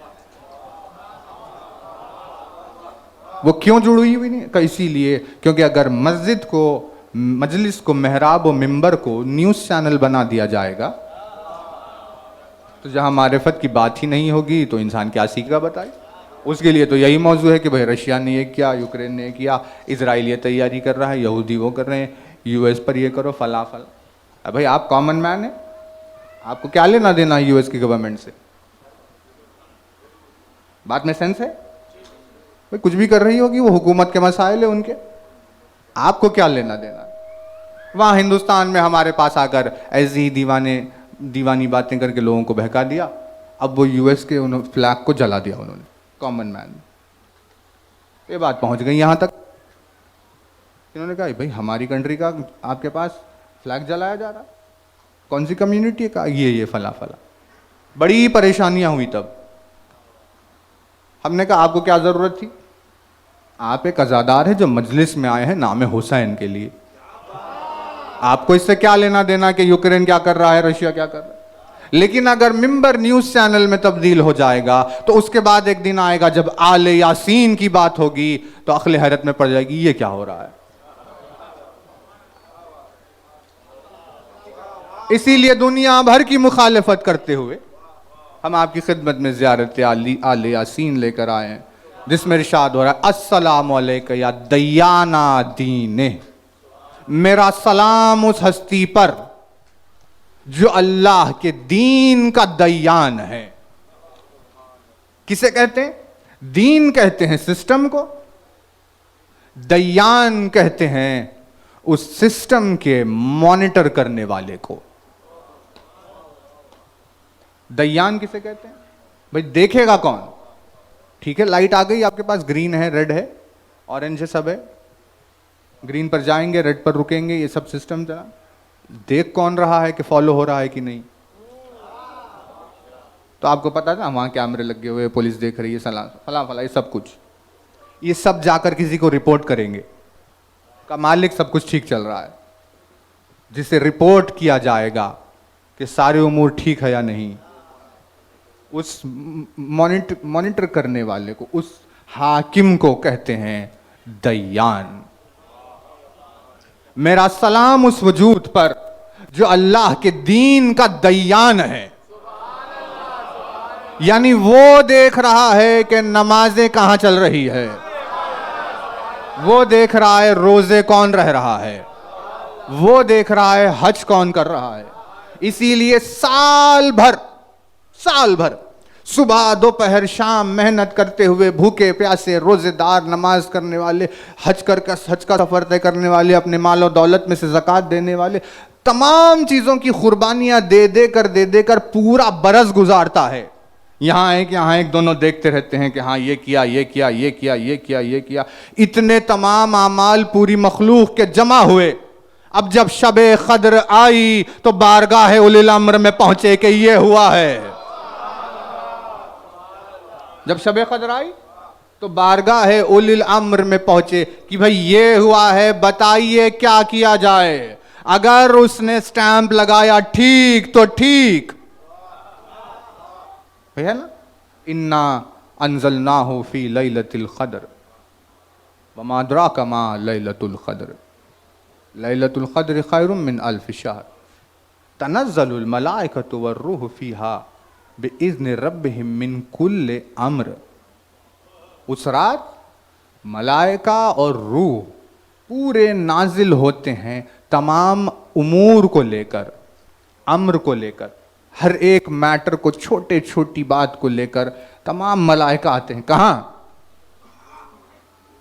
वो क्यों जुड़ी हुई नहीं है? इसीलिए क्योंकि अगर मस्जिद को, मजलिस को, मेहराब और मिंबर को न्यूज़ चैनल बना दिया जाएगा तो जहां मारिफत की बात ही नहीं होगी तो इंसान क्या सीखेगा बताए। उसके लिए तो यही मौजू है कि भाई रशिया ने ये किया, यूक्रेन ने किया, इजराइल ये तैयारी कर रहा है, यहूदी वो कर रहे हैं, यूएस पर ये करो, फला फला। अब भाई आप कॉमन मैन है, आपको क्या लेना देना यूएस की गवर्नमेंट से? बात में सेंस है? भाई कुछ भी कर रही होगी वो, हुकूमत के मसाइल है उनके, आपको क्या लेना देना? वहां हिंदुस्तान में हमारे पास आकर ऐसी दीवानी बातें करके लोगों को बहका दिया। अब वो यूएस के फ्लैग को जला दिया उन्होंने, कॉमन मैन। ये बात पहुंच गई यहां तक, इन्होंने कहा भाई हमारी कंट्री का आपके पास फ्लैग जलाया जा रहा, कौन सी कम्युनिटी का? ये फला फला। बड़ी परेशानियां हुई। तब हमने कहा आपको क्या जरूरत थी? आप एक अजादार है जो मजलिस में आए हैं नाम हुसैन के लिए, आपको इससे क्या लेना देना कि यूक्रेन क्या कर रहा है, रशिया क्या कर रहा है? लेकिन अगर मिंबर न्यूज चैनल में तब्दील हो जाएगा तो उसके बाद एक दिन आएगा जब आले यासीन की बात होगी तो अक्ल हैरत में पड़ जाएगी, ये क्या हो रहा है। इसीलिए दुनिया भर की मुखालिफत करते हुए हम आपकी खिदमत में ज़ियारत आले यासीन लेकर आए हैं, जिसमें इरशाद हो रहा है, अस्सलामु अलैका या दयाना दीने, मेरा सलाम उस हस्ती पर जो अल्लाह के दीन का दयान है। किसे कहते हैं? दीन कहते हैं सिस्टम को, दयान कहते हैं उस सिस्टम के मॉनिटर करने वाले को। दयान किसे कहते हैं? भाई देखेगा कौन? ठीक है, लाइट आ गई आपके पास, ग्रीन है, रेड है, ऑरेंज है, सब है। ग्रीन पर जाएंगे, रेड पर रुकेंगे, ये सब सिस्टम चला। देख कौन रहा है कि फॉलो हो रहा है कि नहीं? तो आपको पता था वहां कैमरे लगे हुए, पुलिस देख रही है, फला फला, ये सब कुछ, ये सब जाकर किसी को रिपोर्ट करेंगे का मालिक सब कुछ ठीक चल रहा है, जिसे रिपोर्ट किया जाएगा कि सारे उमूर ठीक है या नहीं। उस मॉनिटर करने वाले को, उस हाकिम को कहते हैं दयान। मेरा सलाम उस वजूद पर जो अल्लाह के दीन का दयान है, यानी वो देख रहा है कि नमाजें कहां चल रही है, वो देख रहा है रोजे कौन रह रहा है, वो देख रहा है हज कौन कर रहा है। इसीलिए साल भर सुबह दोपहर शाम मेहनत करते हुए, भूखे प्यासे रोजेदार, नमाज करने वाले, हज का सफर तय करने वाले, अपने माल और दौलत में से ज़कात देने वाले, तमाम चीज़ों की कुर्बानियां दे देकर पूरा बरस गुजारता है। यहाँ एक दोनों देखते रहते हैं कि हाँ ये किया। इतने तमाम आमाल पूरी मखलूक के जमा हुए। अब जब शबे क़द्र आई तो बारगाह उलिल अम्र में पहुंचे कि ये हुआ है। जब शबे क़द्र आई तो बारगाह उलिल अम्र में पहुंचे कि भाई ये हुआ है, बताइए क्या किया जाए। अगर उसने स्टैंप लगाया ठीक तो ठीक है ना, इन्ना अंज़लनाहु फी लैलतिल क़द्र वमा अदराका मा लैलतुल क़द्र लैलतुल क़द्र खैरुम मिन अल्फ़ि शहर तनज़्ज़लुल मलाइकतु वर्रूहु फ़ीहा बिइज़्नि रब्बिहिम मिन कुल्लि अम्र। उस रात मलाइका और रूह पूरे नाजिल होते हैं तमाम उमूर को लेकर, अम्र को लेकर, हर एक मैटर को, छोटे छोटी बात को लेकर तमाम मलाइका आते हैं। कहां?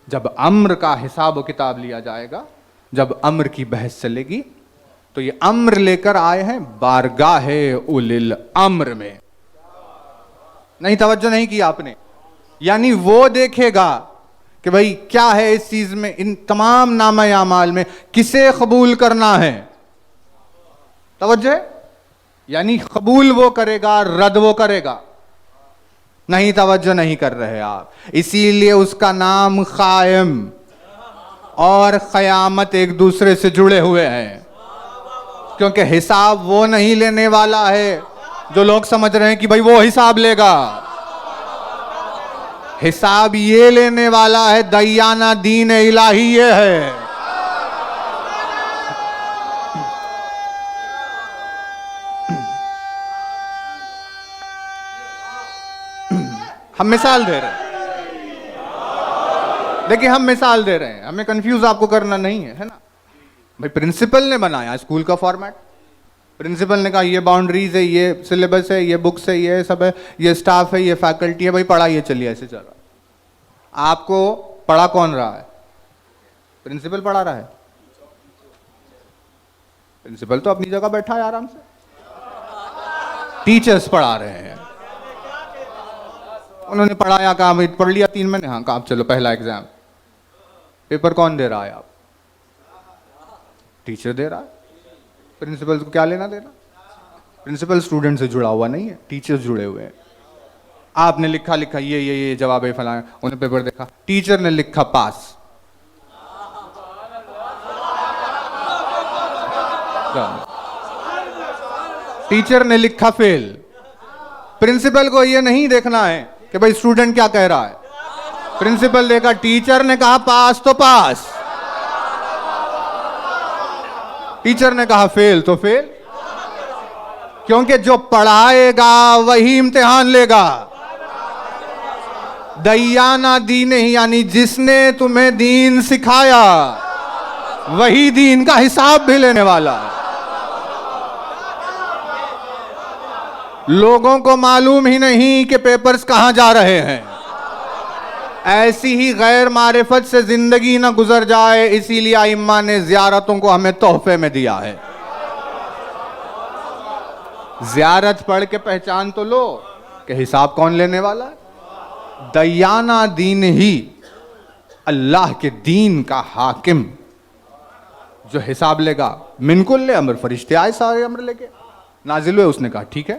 जब अम्र का हिसाब व किताब लिया जाएगा, जब अम्र की बहस चलेगी, तो ये अम्र लेकर आए हैं बारगाहे उलिल अम्र में। नहीं, तवज्जो नहीं की आपने। यानी वो देखेगा कि भाई क्या है इस चीज में, इन तमाम नामा आमाल में किसे कबूल करना है। तवज्जो है? यानी कबूल वो करेगा, रद्द वो करेगा। नहीं, तवज्जो नहीं कर रहे आप। इसीलिए उसका नाम कायम और कयामत एक दूसरे से जुड़े हुए हैं, क्योंकि हिसाब वो नहीं लेने वाला है जो लोग समझ रहे हैं कि भाई वो हिसाब लेगा। हिसाब ये लेने वाला है, दयाना दीन इलाही ये है। हम मिसाल दे रहे हैं, देखिए हम मिसाल दे रहे हैं, हमें कंफ्यूज आपको करना नहीं है ना। भाई प्रिंसिपल ने बनाया स्कूल का फॉर्मेट, प्रिंसिपल ने कहा ये बाउंड्रीज है, ये सिलेबस है, ये बुक्स है, ये सब है, ये स्टाफ है, ये फैकल्टी है, भाई पढ़ाइए, चलिए ऐसे चल रहा। आपको पढ़ा कौन रहा है? प्रिंसिपल पढ़ा रहा है? प्रिंसिपल तो अपनी जगह बैठा है आराम से, टीचर्स पढ़ा रहे हैं। उन्होंने पढ़ाया, कहा भाई पढ़ लिया 3 महीने, हाँ कहा चलो पहला एग्जाम। पेपर कौन दे रहा है? आप, टीचर दे रहा है। प्रिंसिपल को क्या लेना देना? प्रिंसिपल स्टूडेंट से जुड़ा हुआ नहीं है, टीचर्स जुड़े हुए हैं। आपने लिखा ये जवाब है फलाना, उन्हें पेपर देखा, टीचर ने लिखा पास, टीचर ने लिखा फेल। प्रिंसिपल को ये नहीं देखना है कि भाई स्टूडेंट क्या कह रहा है। प्रिंसिपल देखा टीचर ने कहा पास तो पास, टीचर ने कहा फेल तो फेल, क्योंकि जो पढ़ाएगा वही इम्तिहान लेगा। दयाना दीन ही, यानी जिसने तुम्हें दीन सिखाया वही दीन का हिसाब भी लेने वाला है। लोगों को मालूम ही नहीं कि पेपर्स कहां जा रहे हैं। ऐसी ही गैर मारिफत से जिंदगी ना गुजर जाए, इसीलिए आइम्मा ने जियारतों को हमें तोहफे में दिया है। जियारत पढ़ के पहचान तो लो कि हिसाब कौन लेने वाला है। दयाना दीन ही, अल्लाह के दीन का हाकिम जो हिसाब लेगा। मिनकुल ले अमर, फरिश्ते आए सारे अमर लेके नाजिल हुए, उसने कहा ठीक है।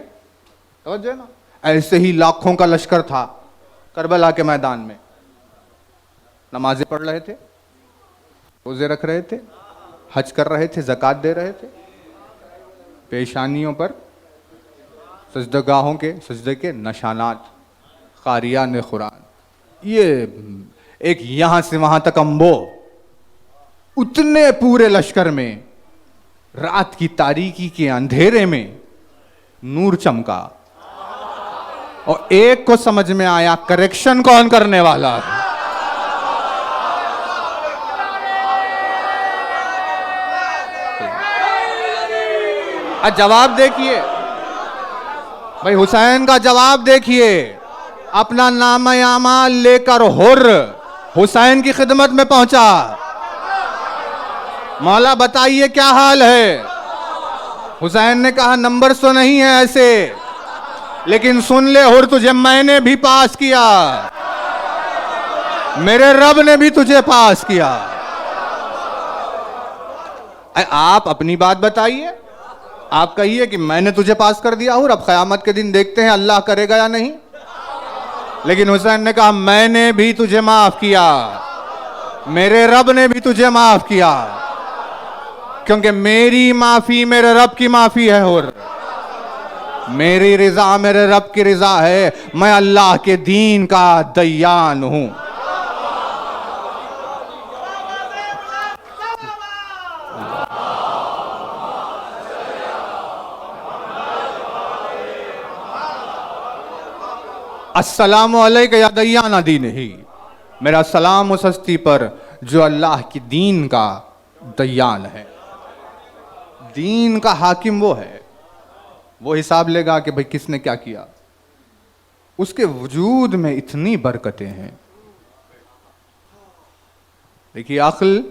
समझे ना? ऐसे ही लाखों का लश्कर था करबला के मैदान में, नमाजें पढ़ रहे थे, रोजे रख रहे थे, हज कर रहे थे, ज़कात दे रहे थे, पेशानियों पर सजदगाहों के सजदे के निशानात, कारियान कुरान, ये एक यहां से वहां तक अंबो। उतने पूरे लश्कर में रात की तारीकी के अंधेरे में नूर चमका, और एक को समझ में आया करेक्शन कौन करने वाला है। जवाब देखिए भाई, हुसैन का जवाब देखिए। अपना नाम आमाल लेकर हुर्र हुसैन की खिदमत में पहुंचा। मौला बताइए क्या हाल है। हुसैन ने कहा नंबर्स तो नहीं है ऐसे, लेकिन सुन ले हुर्र, तुझे मैंने भी पास किया, मेरे रब ने भी तुझे पास किया। आप अपनी बात बताइए, आप कहिए कि मैंने तुझे पास कर दिया हूं, अब क़यामत के दिन देखते हैं अल्लाह करेगा या नहीं। लेकिन हुसैन ने कहा मैंने भी तुझे माफ किया, मेरे रब ने भी तुझे माफ किया, क्योंकि मेरी माफी मेरे रब की माफी है, और मेरी रिजा मेरे रब की रिजा है। मैं अल्लाह के दीन का दयान हूं। अस्सलामु अलैका या दयाना दीन ही, मेरा सलाम उस हस्ती पर जो अल्लाह की दीन का दयान है, दीन का हाकिम वो है, वो हिसाब लेगा कि भाई किसने क्या किया। उसके वजूद में इतनी बरकतें हैं। देखिए, अक्ल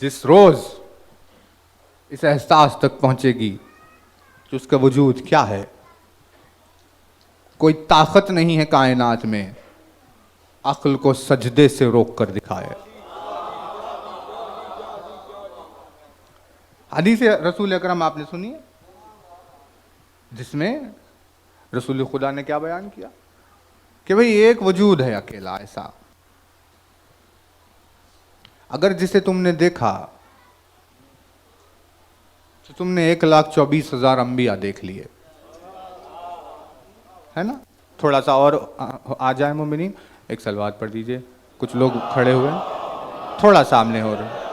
जिस रोज इस एहसास तक पहुंचेगी कि उसका वजूद क्या है, कोई ताकत नहीं है कायनात में अक्ल को सजदे से रोक कर दिखाए। हदीस रसूल अकरम आपने सुनी है, जिसमें रसूल खुदा ने क्या बयान किया कि भाई एक वजूद है अकेला ऐसा, अगर जिसे तुमने देखा तो तुमने 1,24,000 अंबिया देख लिए, है ना। थोड़ा सा और आ जाए मोमिनीन, एक सलवात पढ़ दीजिए। कुछ लोग खड़े हुए हैं, थोड़ा सामने हो रहे।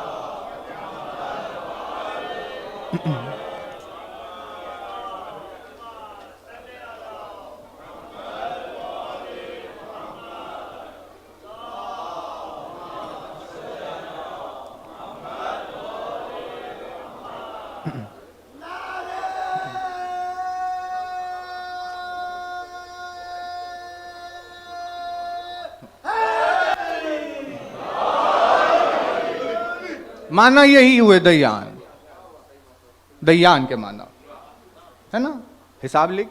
माना यही हुए दयान, दयान के माना, है ना। हिसाब लिख,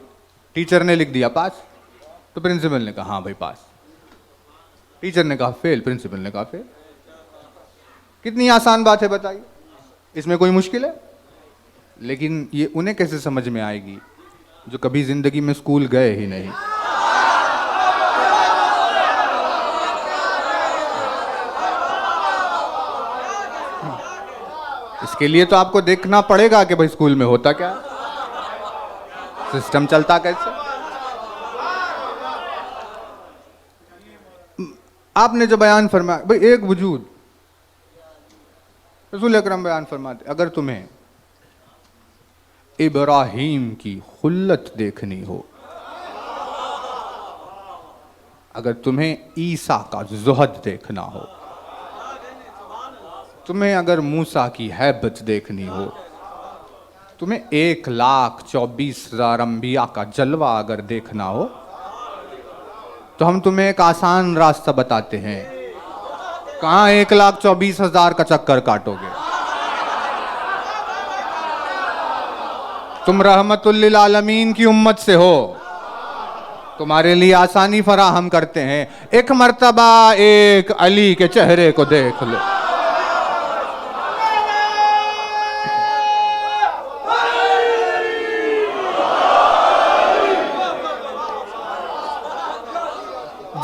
टीचर ने लिख दिया पास, तो प्रिंसिपल ने कहा हाँ भाई पास। टीचर ने कहा फेल, प्रिंसिपल ने कहा फेल। कितनी आसान बात है बताइए, इसमें कोई मुश्किल है। लेकिन ये उन्हें कैसे समझ में आएगी जो कभी जिंदगी में स्कूल गए ही नहीं। इसके लिए तो आपको देखना पड़ेगा कि भाई स्कूल में होता क्या, सिस्टम चलता कैसे। आपने जो बयान फरमाया भाई एक वजूद, रसूल अकरम बयान फरमाते अगर तुम्हें इब्राहीम की खुल्लत देखनी हो, अगर तुम्हें ईसा का जुहद देखना हो, तुम्हें अगर मूसा की हैबत देखनी हो, तुम्हें 1,24,000 अंबिया का जलवा अगर देखना हो, तो हम तुम्हें एक आसान रास्ता बताते हैं। कहाँ 1,24,000 का चक्कर काटोगे, तुम रहमतुल लिल आलमीन की उम्मत से हो, तुम्हारे लिए आसानी फराहम करते हैं। एक मर्तबा एक अली के चेहरे को देख लो।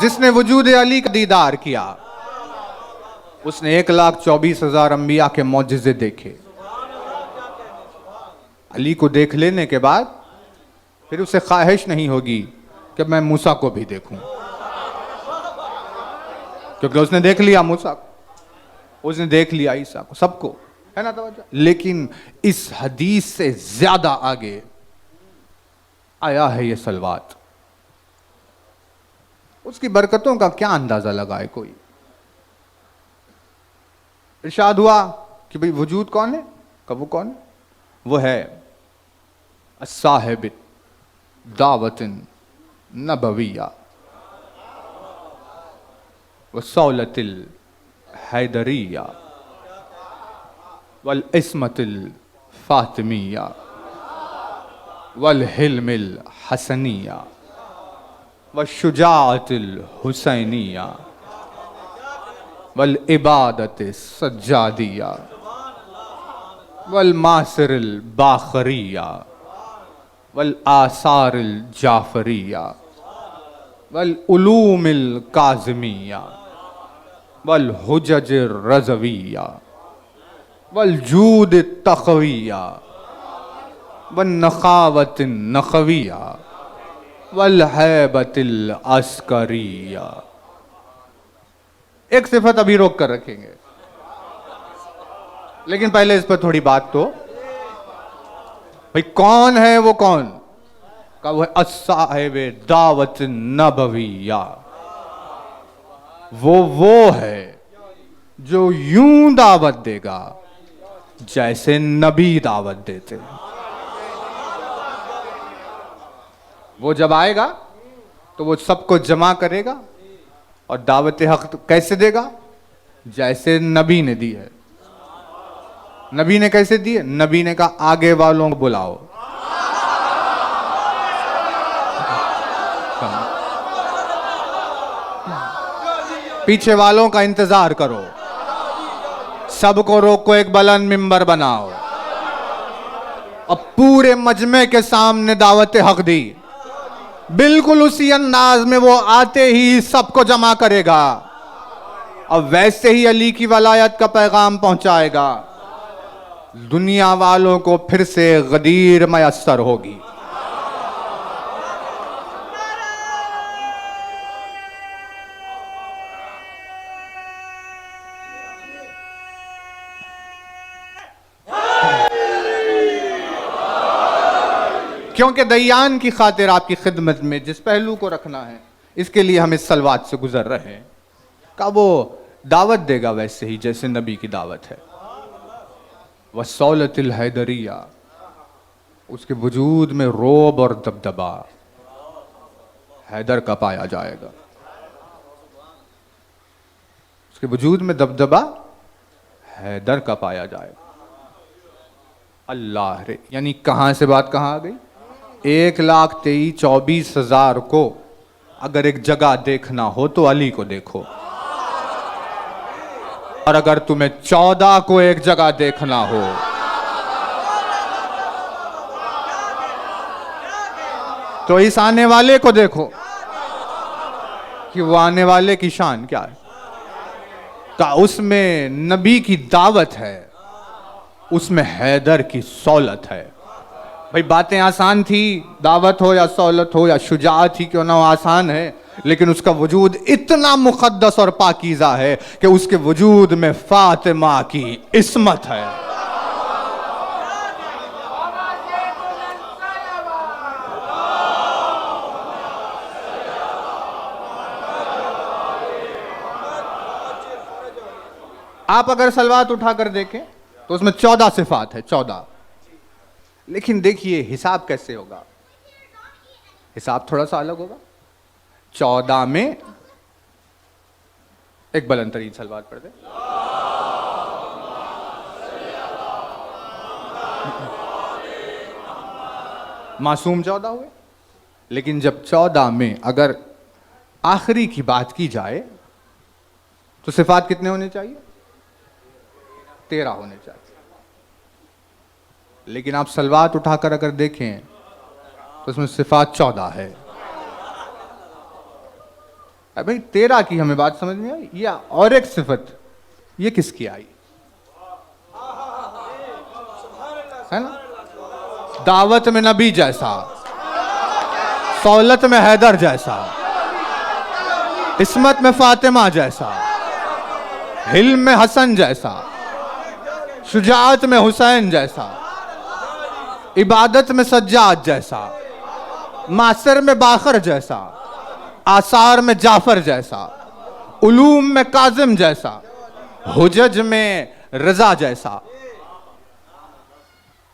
जिसने वजूद अली का दीदार किया, उसने 1,24,000 अंबिया के मौजिज़े देखे। अली को देख लेने के बाद फिर उसे ख्वाहिश नहीं होगी कि मैं मूसा को भी देखूं, क्योंकि उसने देख लिया मूसा को, उसने देख लिया ईसा को, सबको, है ना तवज्जो। लेकिन इस हदीस से ज्यादा आगे आया है ये सलवात। उसकी बरकतों का क्या अंदाजा लगाए कोई। इरशाद हुआ कि भाई वजूद कौन है, कब वो कौन है, वो है साहिब दावतिन नबविया व सौलतिल हैदरिया वल इस्मतिल फातिमिया वल हिल्मिल हसनिया व शुजाअतिल हुसैनिया वल इबादत सज्जादिया वल मासिरिल बाखरिया वल आसारिल जाफरिया वल उलूमिल काज़िमिया वल हुजजिर रज़विया वल जूद तक़विया वल नखावतिन नखविया वल हैबतिल अस्करिया। एक सिफत अभी रोक कर रखेंगे, लेकिन पहले इस पर थोड़ी बात तो, भाई कौन है वो, कौन का वो है अस्साहिब दावत नबविया। वो है जो यूं दावत देगा जैसे नबी दावत देते। वो जब आएगा तो वो सबको जमा करेगा और दावत हक कैसे देगा? जैसे नबी ने दी है। नबी ने कैसे दी है? नबी ने कहा आगे वालों को बुलाओ, पीछे वालों का इंतजार करो, सबको रोको, एक बुलंद मिंबर बनाओ। अब पूरे मजमे के सामने दावत हक दी। बिल्कुल उसी अंदाज में वो आते ही सबको जमा करेगा और वैसे ही अली की वलायत का पैगाम पहुंचाएगा। दुनिया वालों को फिर से गदीर मयस्सर होगी। क्योंकि दयान की खातिर आपकी खिदमत में जिस पहलू को रखना है, इसके लिए हम इस सलवात से गुजर रहे हैं। का वो दावत देगा वैसे ही जैसे नबी की दावत है। वसौलतिल हैदरिया, उसके वजूद में रोब और दबदबा हैदर का पाया जाएगा। उसके वजूद में दबदबा हैदर का पाया जाएगा। अल्लाह रे, यानी कहां से बात कहां आ गई? 1,23,24,000 को अगर एक जगह देखना हो तो अली को देखो, और अगर तुम्हें 14 को एक जगह देखना हो तो इस आने वाले को देखो कि वो आने वाले की शान क्या है। का उसमें नबी की दावत है, उसमें हैदर की सौलत है। भाई बातें आसान थी, दावत हो या सौलत हो या शुजाअत ही क्यों ना हो, आसान है, लेकिन उसका वजूद इतना मुकद्दस और पाकीज़ा है कि उसके वजूद में फातिमा की इस्मत है। आप अगर सलवात उठाकर देखें तो उसमें 14 सिफात है, 14। लेकिन देखिए हिसाब कैसे होगा, हिसाब थोड़ा सा अलग होगा। 14 में एक बुलंद तरीन सलवात पढ़ दे। मासूम 14 हुए, लेकिन जब 14 में अगर आखिरी की बात की जाए तो सिफात कितने होने चाहिए? 13 होने चाहिए। लेकिन आप सलवात उठाकर अगर देखें तो उसमें सिफात 14 है। भाई 13 की हमें बात समझ में आई, या और एक सिफत ये किसकी आई है ना? दावत में नबी जैसा, सौलत में हैदर जैसा, इस्मत में फातिमा जैसा, हिल्म में हसन जैसा, शुजाअत में हुसैन जैसा, इबादत में सज्जाद जैसा, मासर में बाखर जैसा, आसार में जाफर जैसा, उलूम में काजिम जैसा, हुजज में रजा जैसा,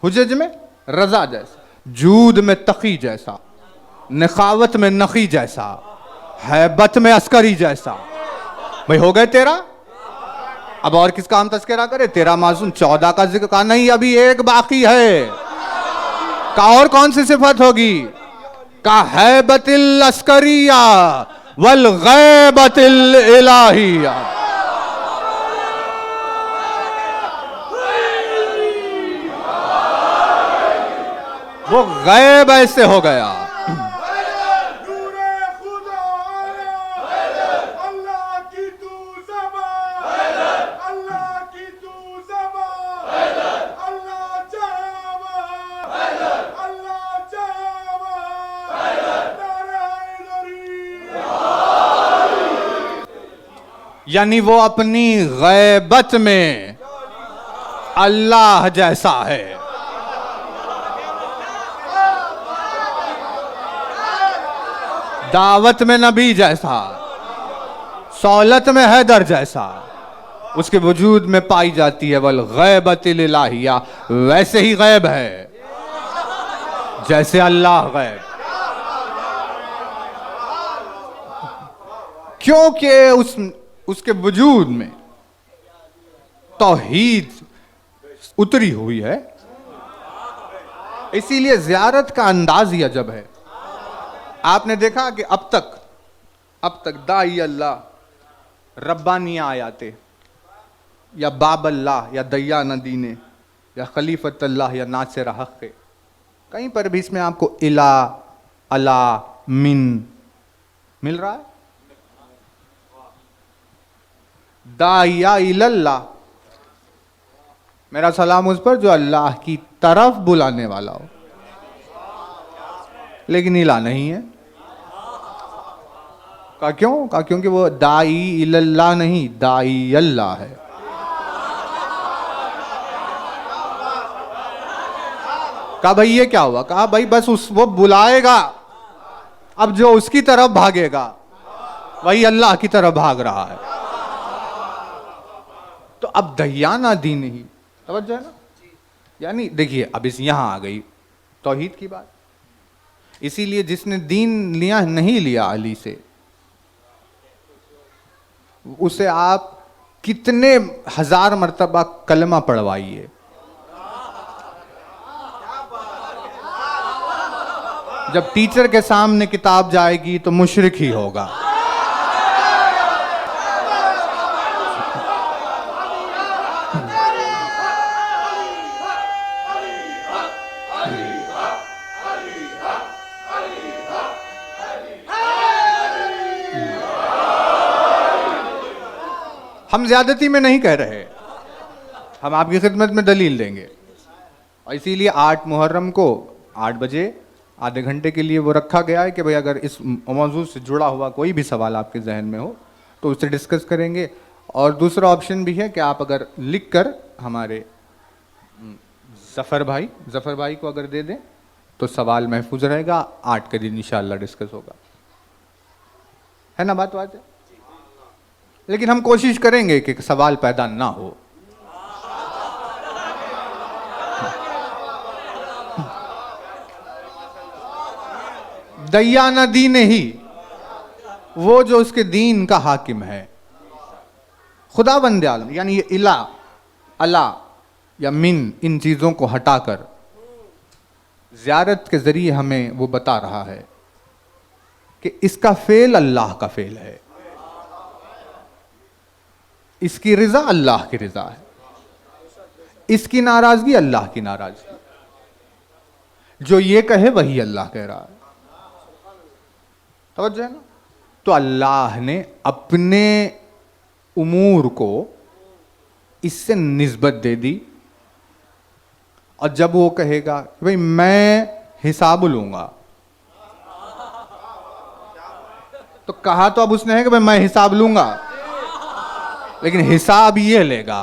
हुजज में रजा जैसा, जूद में तकी जैसा, निखावत में नखी जैसा, हैबत में अस्करी जैसा। भाई हो गए 13। अब और किसका हम तस्करा करें? 13 मासूम, 14 का जिक्र का नहीं, अभी एक बाकी है। का और कौन सी सिफत होगी? का हैबतिल अस्करिया वल गैबतिल इलाहिया। वो गैब ऐसे हो गया, यानी वो अपनी गैबत में अल्लाह जैसा है। दावत में नबी जैसा, सौलत में हैदर जैसा, उसके वजूद में पाई जाती है। वल गैबतिल इलाहिया, वैसे ही गैब है जैसे अल्लाह गैब। क्योंकि उसके वजूद में तौहीद उतरी हुई है, इसीलिए ज़ियारत का अंदाज ही अजब है। आपने देखा कि अब तक दाई अल्लाह रब्बानिया आयाते या बाब अल्लाह या दया नदीने या खलीफत अल्लाह या नासिर हक़, कहीं पर भी इसमें आपको इला अला मिन मिल रहा है। दाया इल्लाह, मेरा सलाम उस पर जो अल्लाह की तरफ बुलाने वाला हो, लेकिन इला नहीं है। कहा क्यों? कहा क्योंकि वो दाई इल्लाह नहीं, दाई अल्लाह है। कहा भाई ये क्या हुआ? कहा भाई बस वो बुलाएगा, अब जो उसकी तरफ भागेगा वही अल्लाह की तरफ भाग रहा है। तो अब दयाना दीन ही तवज्जो है ना। यानी देखिए अब इस यहां आ गई तौहीद की बात। इसीलिए जिसने दीन लिया नहीं लिया अली से, उसे आप कितने हजार मर्तबा कलमा पढ़वाइए, जब टीचर के सामने किताब जाएगी तो मुशरिक ही होगा। हम ज्यादती में नहीं कह रहे, हम आपकी खिदमत में दलील देंगे। और इसीलिए 8 मुहर्रम को 8 बजे आधे घंटे के लिए वो रखा गया है कि भाई अगर इस मौजूद से जुड़ा हुआ कोई भी सवाल आपके जहन में हो तो उससे डिस्कस करेंगे। और दूसरा ऑप्शन भी है कि आप अगर लिख कर हमारे जफ़र भाई को अगर दे दें तो सवाल महफूज रहेगा। 8 के दिन इंशाअल्लाह डिस्कस होगा, है ना बात है। लेकिन हम कोशिश करेंगे कि सवाल पैदा ना हो। दयाना दीन ही, वो जो उसके दीन का हाकिम है, खुदावंद आलम, यानी ये इला अला या मिन, इन चीजों को हटाकर ज़ियारत के जरिए हमें वो बता रहा है कि इसका फेल अल्लाह का फेल है, इसकी रिजा अल्लाह की रिजा है, इसकी नाराजगी अल्लाह की नाराजगी, जो ये कहे वही अल्लाह कह रहा है। तवज्जो है ना। तो अल्लाह ने अपने उमूर को इससे निस्बत दे दी। और जब वो कहेगा कि भाई मैं हिसाब लूंगा, तो कहा तो अब उसने है कि भाई मैं हिसाब लूंगा, लेकिन हिसाब ये लेगा।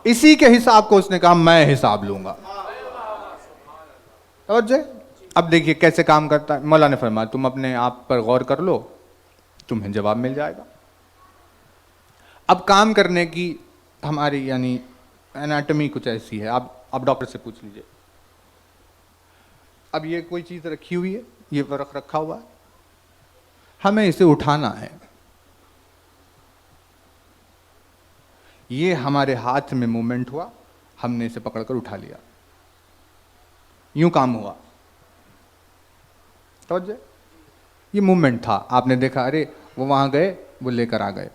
इसी के हिसाब को उसने कहा मैं हिसाब लूंगा। तवज्जो। अब देखिए कैसे काम करता है। मौला ने फरमाया तुम अपने आप पर गौर कर लो, तुम्हें जवाब मिल जाएगा। अब काम करने की हमारी यानी एनाटमी कुछ ऐसी है, आप डॉक्टर से पूछ लीजिए। अब ये कोई चीज रखी हुई है, ये फर्क रखा हुआ है, हमें इसे उठाना है। ये हमारे हाथ में मूवमेंट हुआ, हमने इसे पकड़कर उठा लिया, यूं काम हुआ। तो ये मूवमेंट था, आपने देखा अरे वो वहां गए, वो लेकर आ गए।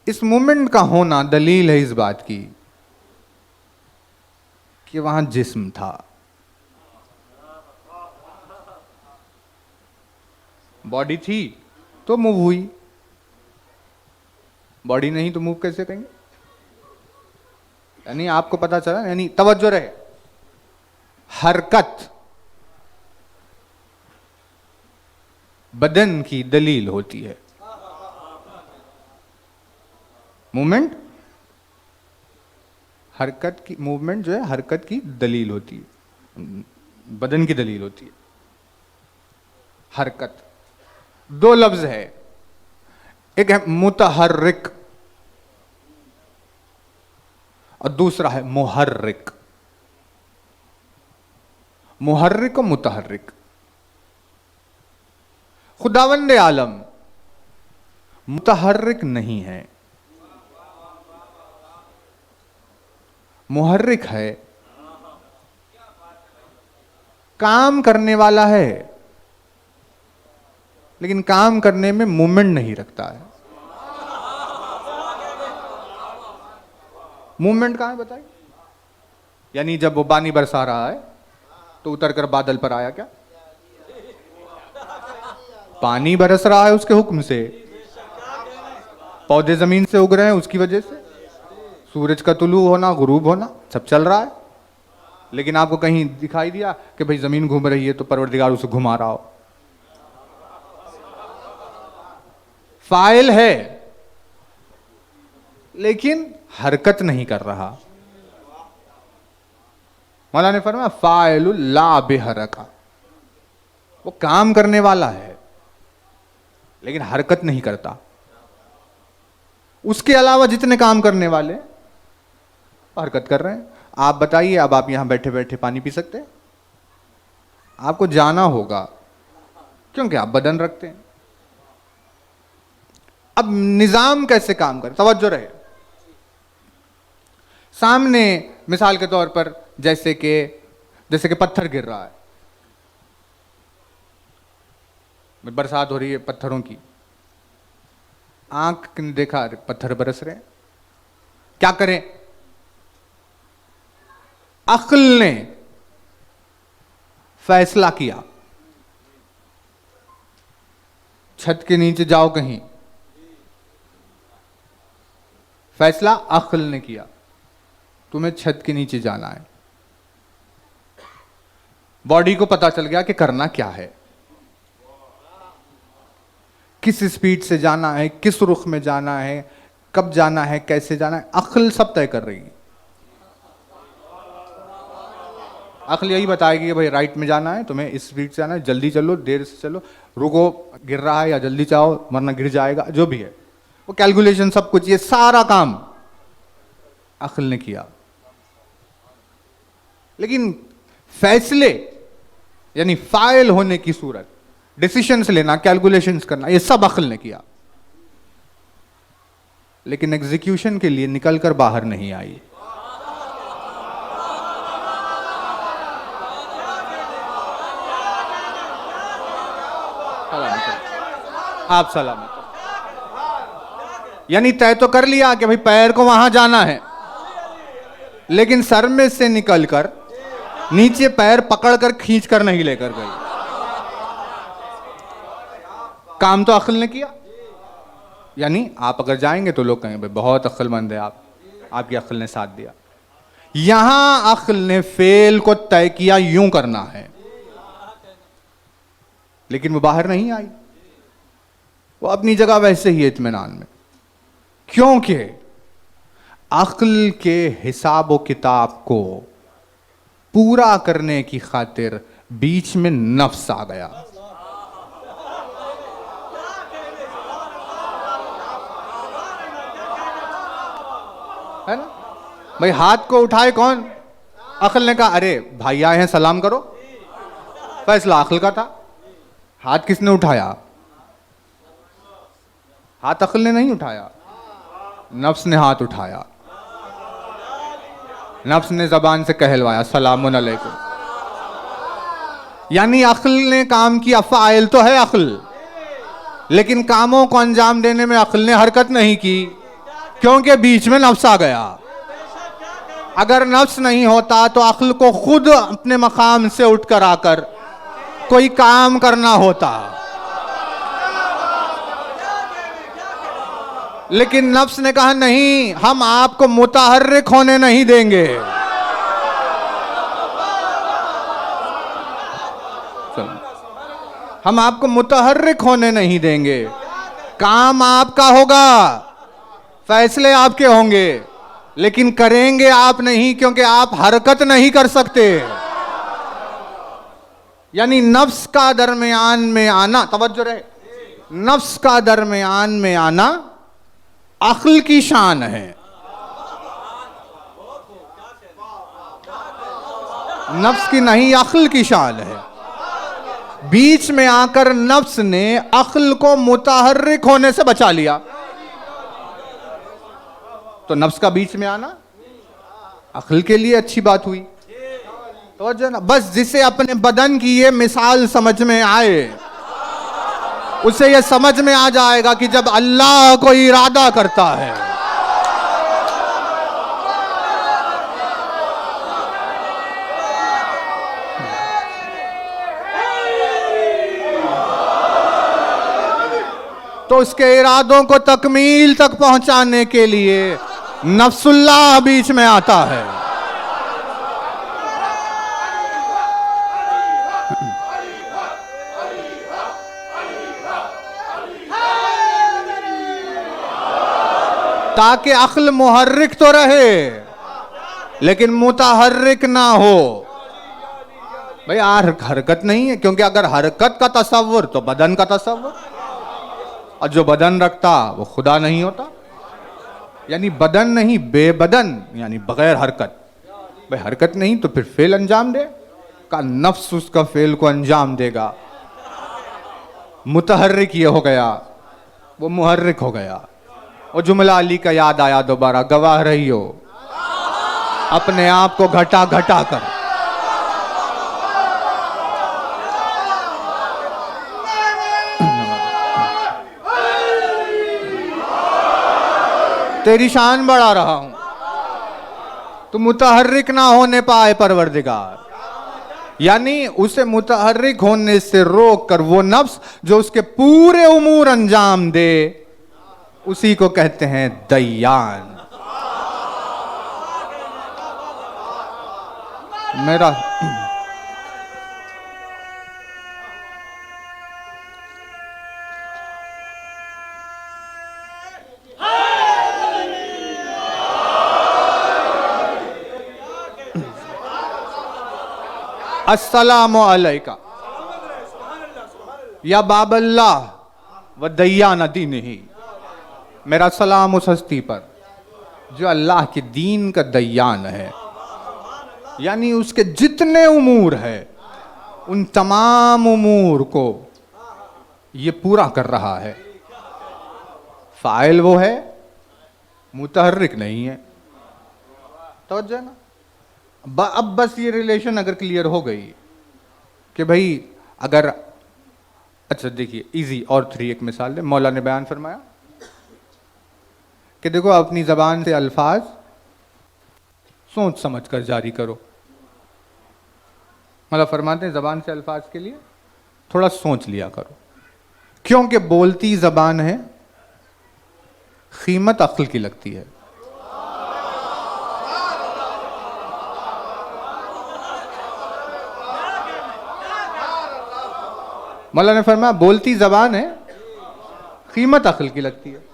इस मूवमेंट का होना दलील है इस बात की कि वहां जिस्म था, बॉडी थी तो मूव हुई, बॉडी नहीं तो मूव कैसे करेंगे। यानी आपको पता चला, यानी तवज्जो रहे, हरकत बदन की दलील होती है। मूवमेंट, हरकत की, मूवमेंट जो है हरकत की दलील होती है, बदन की दलील होती है। हरकत 2 लफ्ज है, एक है मुतहर्रिक और दूसरा है मुहर्रिक। मुहर्रिक और मुतहर्रिक। खुदावंद आलम मुतहर्रिक नहीं है, मुहर्रिक है, काम करने वाला है लेकिन काम करने में मूवमेंट नहीं रखता है। मूवमेंट कहां है बताइए? यानी जब वो पानी बरसा रहा है तो उतर कर बादल पर आया क्या? पानी बरस रहा है उसके हुक्म से, पौधे जमीन से उग रहे हैं उसकी वजह से, सूरज का तुलू होना गुरूब होना सब चल रहा है। लेकिन आपको कहीं दिखाई दिया कि भाई जमीन घूम रही है तो परवरदिगार उसे घुमा रहा हो? फाइल है लेकिन हरकत नहीं कर रहा। मौला ने फरमाया फाइलुल ला बेहरका, वो काम करने वाला है लेकिन हरकत नहीं करता। उसके अलावा जितने काम करने वाले हरकत कर रहे हैं। आप बताइए, अब आप यहां बैठे बैठे पानी पी सकते हैं? आपको जाना होगा क्योंकि आप बदन रखते हैं। अब निजाम कैसे काम करे? तवज्जो रहे। सामने मिसाल के तौर पर जैसे कि पत्थर गिर रहा है, बरसात हो रही है पत्थरों की, आंख ने देखा पत्थर बरस रहे हैं, क्या करें? अक्ल ने फैसला किया छत के नीचे जाओ कहीं। फैसला अक्ल ने किया तुम्हें छत के नीचे जाना है। बॉडी को पता चल गया कि करना क्या है, किस स्पीड से जाना है, किस रुख में जाना है, कब जाना है, कैसे जाना है। अक्ल सब तय कर रही है। अक्ल यही बताएगी कि भाई राइट में जाना है, तुम्हें इस स्पीड से जाना है, जल्दी चलो, देर से चलो, रुको, गिर रहा है या जल्दी जाओ वरना गिर जाएगा, जो भी है वो कैलकुलेशन सब कुछ, ये सारा काम अक्ल ने किया। लेकिन फैसले यानी फाइल होने की सूरत, डिसीजंस लेना, कैलकुलेशंस करना, ये सब अक्ल ने किया। लेकिन एग्जीक्यूशन के लिए निकलकर बाहर नहीं आई। आप सलामत। यानी तय तो कर लिया कि भाई पैर को वहां जाना है, लेकिन सर में से निकलकर नीचे पैर पकड़कर खींचकर नहीं लेकर गई। काम तो अक्ल ने किया। यानी आप अगर जाएंगे तो लोग कहेंगे भाई बहुत अक्लमंद है आप, आपकी अक्ल ने साथ दिया। यहां अक्ल ने फेल को तय किया यूं करना है, लेकिन वो बाहर नहीं आई, वो अपनी जगह वैसे ही इत्मीनान में। क्योंकि अक्ल के हिसाब व किताब को पूरा करने की खातिर बीच में नफ्स आ गया। है ना भाई? हाथ को उठाए कौन? अक्ल ने कहा अरे भाई आए हैं सलाम करो। फैसला अक्ल का था। हाथ किसने उठाया? हाथ अक्ल ने नहीं उठाया, नफ्स ने हाथ उठाया। नफ्स ने जबान से कहलवाया सलामुन अलैकुम। यानी अक्ल ने काम किया। फाइल तो है अक्ल, लेकिन कामों को अंजाम देने में अक्ल ने हरकत नहीं की, क्योंकि बीच में नफ्स आ गया। अगर नफ्स नहीं होता तो अक्ल को खुद अपने मकाम से उठकर आकर कोई काम करना होता। लेकिन नफ्स ने कहा नहीं, हम आपको मुतहर्रिक होने नहीं देंगे। हम आपको मुतहर्रिक होने नहीं देंगे। काम आपका होगा, फैसले आपके होंगे, लेकिन करेंगे आप नहीं, क्योंकि आप हरकत नहीं कर सकते। यानी नफ्स का दरमियान में आना, तवज्जो रहे, नफ्स का दरमियान में आना अक्ल की शान है। नफ्स की नहीं, अक्ल की शान है। बीच में आकर नफ्स ने अक्ल को मुतहर्रिक होने से बचा लिया। तो नफ्स का बीच में आना अक्ल के लिए अच्छी बात हुई। तो जो ना, बस जिसे अपने बदन की ये मिसाल समझ में आए, उसे ये समझ में आ जाएगा कि जब अल्लाह को इरादा करता है तो उसके इरादों को तकमील तक पहुंचाने के लिए नफ्सुल्लाह बीच में आता है। ताकि अक्ल मुहर्रिक तो रहे लेकिन मुतहर्रिक ना हो। भाई हरकत नहीं है, क्योंकि अगर हरकत का तसव्वुर तो बदन का तसव्वुर, और जो बदन रखता वो खुदा नहीं होता। यानी बदन नहीं, बेबदन, यानी बगैर हरकत। भाई हरकत नहीं तो फिर फेल अंजाम दे का, नफ्स उसका फेल को अंजाम देगा। मुतहर्रिक ये हो गया, वो मुहर्रिक हो गया। वो जुमला अली का याद आया दोबारा, गवाह रही हो अपने आप को घटा घटा कर। तेरी शान बढ़ा रहा हूं, तू मुतहर्रिक ना होने पाए परवरदिगार। यानी उसे मुतहर्रिक होने से रोक कर वो नफ्स जो उसके पूरे उमूर अंजाम दे, उसी को कहते हैं दय्यान। मेरा अस्सलामु अलैका या बाबल्लाह व दय्यान दीनिही। मेरा सलाम उस हस्ती पर जो अल्लाह के दीन का दय्यान है, यानी उसके जितने उमूर है उन तमाम उमूर को ये पूरा कर रहा है। फाइल वो है, मुतहर्रिक नहीं है। तो ना अब बस ये रिलेशन अगर क्लियर हो गई कि भाई अगर, अच्छा देखिए इजी और 3 एक मिसाल दे। मौला ने बयान फरमाया कि देखो अपनी ज़बान से अल्फाज सोच समझ कर जारी करो। मतलब फरमाते हैं ज़बान से अल्फाज के लिए थोड़ा सोच लिया करो, क्योंकि बोलती ज़बान है, कीमत अक्ल की लगती है। मौला ने फरमाया बोलती ज़बान है, कीमत अक्ल की लगती है।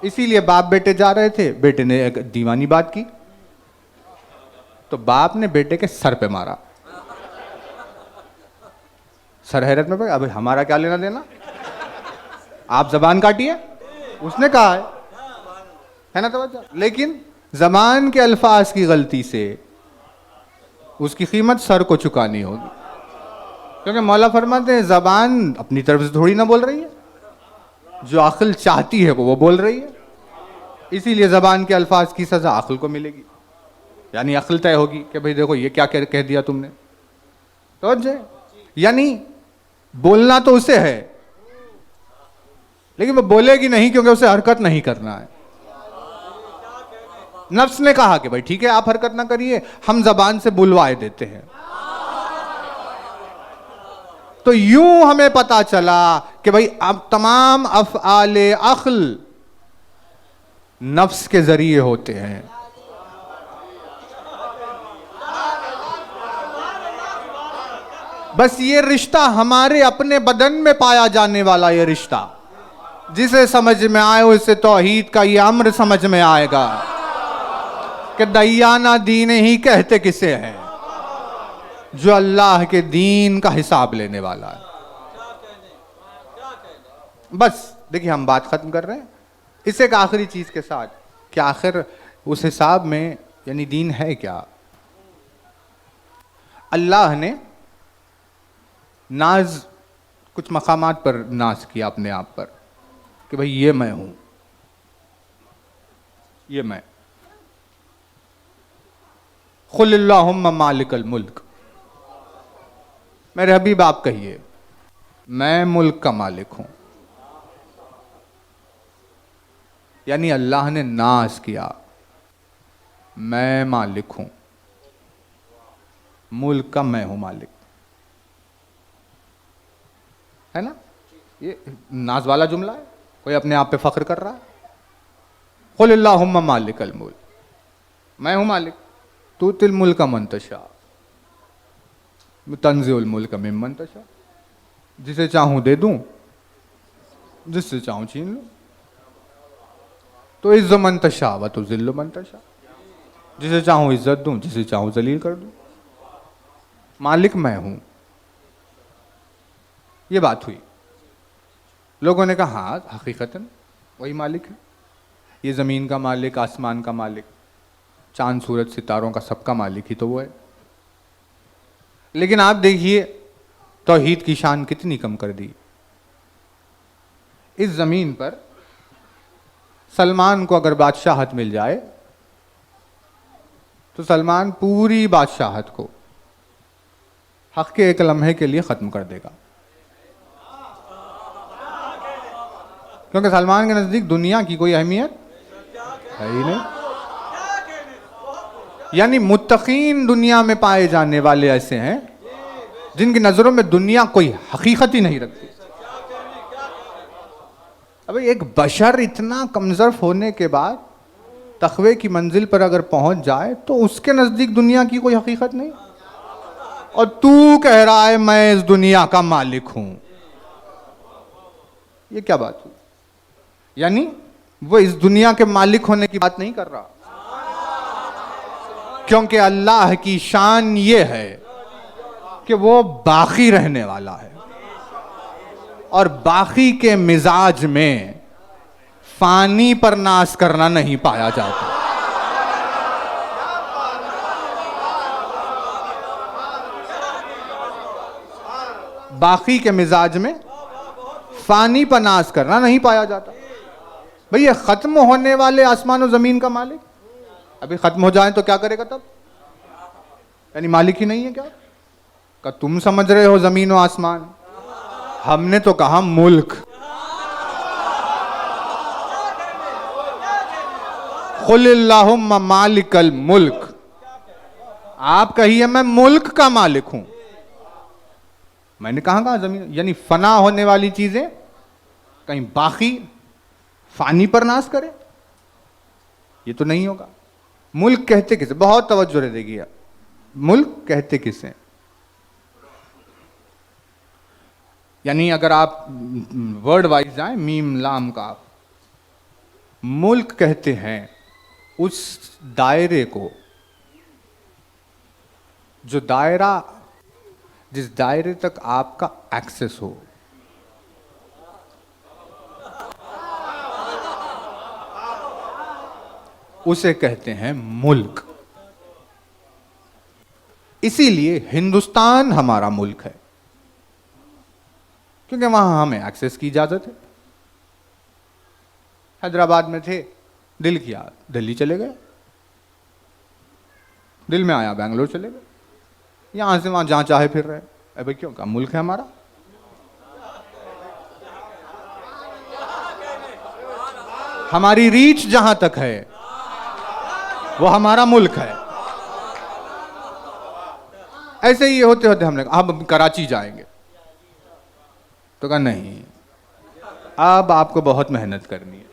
इसीलिए बाप बेटे जा रहे थे, बेटे ने एक दीवानी बात की तो बाप ने बेटे के सर पे मारा। सर हैरत में पड़ा, अभी हमारा क्या लेना देना, आप जबान काटिए, उसने कहा है ना तवज्जो। लेकिन जबान के अल्फाज की गलती से उसकी कीमत सर को चुकानी होगी, क्योंकि मौला फरमाते हैं जबान अपनी तरफ से थोड़ी ना बोल रही है, जो अक्ल चाहती है वो बोल रही है। इसीलिए जबान के अल्फाज की सजा अक्ल को मिलेगी, यानी अक्ल तय होगी कि भाई देखो ये क्या कह दिया तुमने। तो यानी बोलना तो उसे है, लेकिन वो बोलेगी नहीं क्योंकि उसे हरकत नहीं करना है। नफ्स ने कहा कि भाई ठीक है आप हरकत ना करिए, हम जबान से बुलवाए देते हैं। तो यूं हमें पता चला कि भाई अब तमाम अफ़आले अक्ल नफ्स के जरिए होते हैं। बस ये रिश्ता हमारे अपने बदन में पाया जाने वाला ये रिश्ता, जिसे समझ में आए उसे तौहीद का ये अम्र समझ में आएगा कि दय्याना दीन ही कहते किसे हैं, जो अल्लाह के दीन का हिसाब लेने वाला है। बस देखिए, हम बात खत्म कर रहे हैं इस एक आखिरी चीज के साथ कि आखिर उस हिसाब में यानी दीन है क्या। अल्लाह ने नाज कुछ मकामात पर नाज किया अपने आप पर कि भाई ये मैं हूं, ये मैं। खुलिल्लाहुम्मा मालिकल मुल्क, मेरे हबीब आप कहिए मैं मुल्क का मालिक हूं। यानी अल्लाह ने नाज किया मैं मालिक हूं, मुल्क का मैं हूं मालिक, है ना। ये नाज वाला जुमला है, कोई अपने आप पे फख्र कर रहा है। कुलिल्लाहुम्मा मालिकल मुल्क, मैं हूं मालिक। तुतिल मुल्क मन तशा तंज़िउल मुल्क मिम्मन तशा, जिसे चाहूं दे दूं, जिससे चाहूं छीन लूं। तो इज़्ज़ मन तशा व तुज़िल्लु मन तशा, जिसे चाहूं इज्जत दूं, जिसे चाहूं जलील कर दूं। मालिक मैं हूं, ये बात हुई। लोगों ने कहा हाँ हकीकतन वही मालिक है, ये ज़मीन का मालिक, आसमान का मालिक, चांद सूरज सितारों का सबका मालिक ही तो वो है। लेकिन आप देखिए तौहीद की शान कितनी कम कर दी। इस ज़मीन पर सलमान को अगर बादशाहत मिल जाए तो सलमान पूरी बादशाहत को हक के एक लम्हे के लिए ख़त्म कर देगा, क्योंकि सलमान के नज़दीक दुनिया की कोई अहमियत है ही नहीं। यानी मुत्तकीन दुनिया में पाए जाने वाले ऐसे हैं जिनकी नज़रों में दुनिया कोई हकीकत ही नहीं रखती। अब एक बशर इतना कमज़र्फ होने के बाद तक़वे की मंजिल पर अगर पहुंच जाए तो उसके नज़दीक दुनिया की कोई हकीकत नहीं, और तू कह रहा है मैं इस दुनिया का मालिक हूं। ये क्या बात हुई? यानी वो इस दुनिया के मालिक होने की बात नहीं कर रहा, क्योंकि अल्लाह की शान ये है कि वो बाकी रहने वाला है, और बाकी के मिजाज में फानी पर नाश करना नहीं पाया जाता। बाकी के मिजाज में फानी पर नाश करना नहीं पाया जाता। भाई ये खत्म होने वाले आसमान और जमीन का मालिक अभी खत्म हो जाए तो क्या करेगा तब? यानी मालिक ही नहीं है क्या? का तुम समझ रहे हो जमीन और आसमान, हमने तो कहा मुल्क। कुलिल्लाहुम्मा मालिकल मुल्क, आप कहिए मैं मुल्क का मालिक हूं। मैंने कहा जमीन, यानी फना होने वाली चीजें कहीं बाकी फानी पर नाश करे, ये तो नहीं होगा। मुल्क कहते किसे? बहुत तवज्जो देगी, मुल्क कहते किसे? यानी अगर आप वर्ड वाइज जाएं, मीम लाम का, मुल्क कहते हैं उस दायरे को जो दायरा, जिस दायरे तक आपका एक्सेस हो। उसे कहते हैं मुल्क। इसीलिए हिंदुस्तान हमारा मुल्क है, क्योंकि वहां हमें एक्सेस की इजाजत है। हैदराबाद में थे, दिल किया दिल्ली चले गए, दिल में आया बेंगलोर चले गए, यहां से वहां जहां चाहे फिर रहे। अबे क्यों? का मुल्क है हमारा। हमारी रीच जहां तक है वो हमारा मुल्क है। ऐसे ही होते होते हमने कहा अब कराची जाएंगे, तो कहा नहीं, अब आपको बहुत मेहनत करनी है।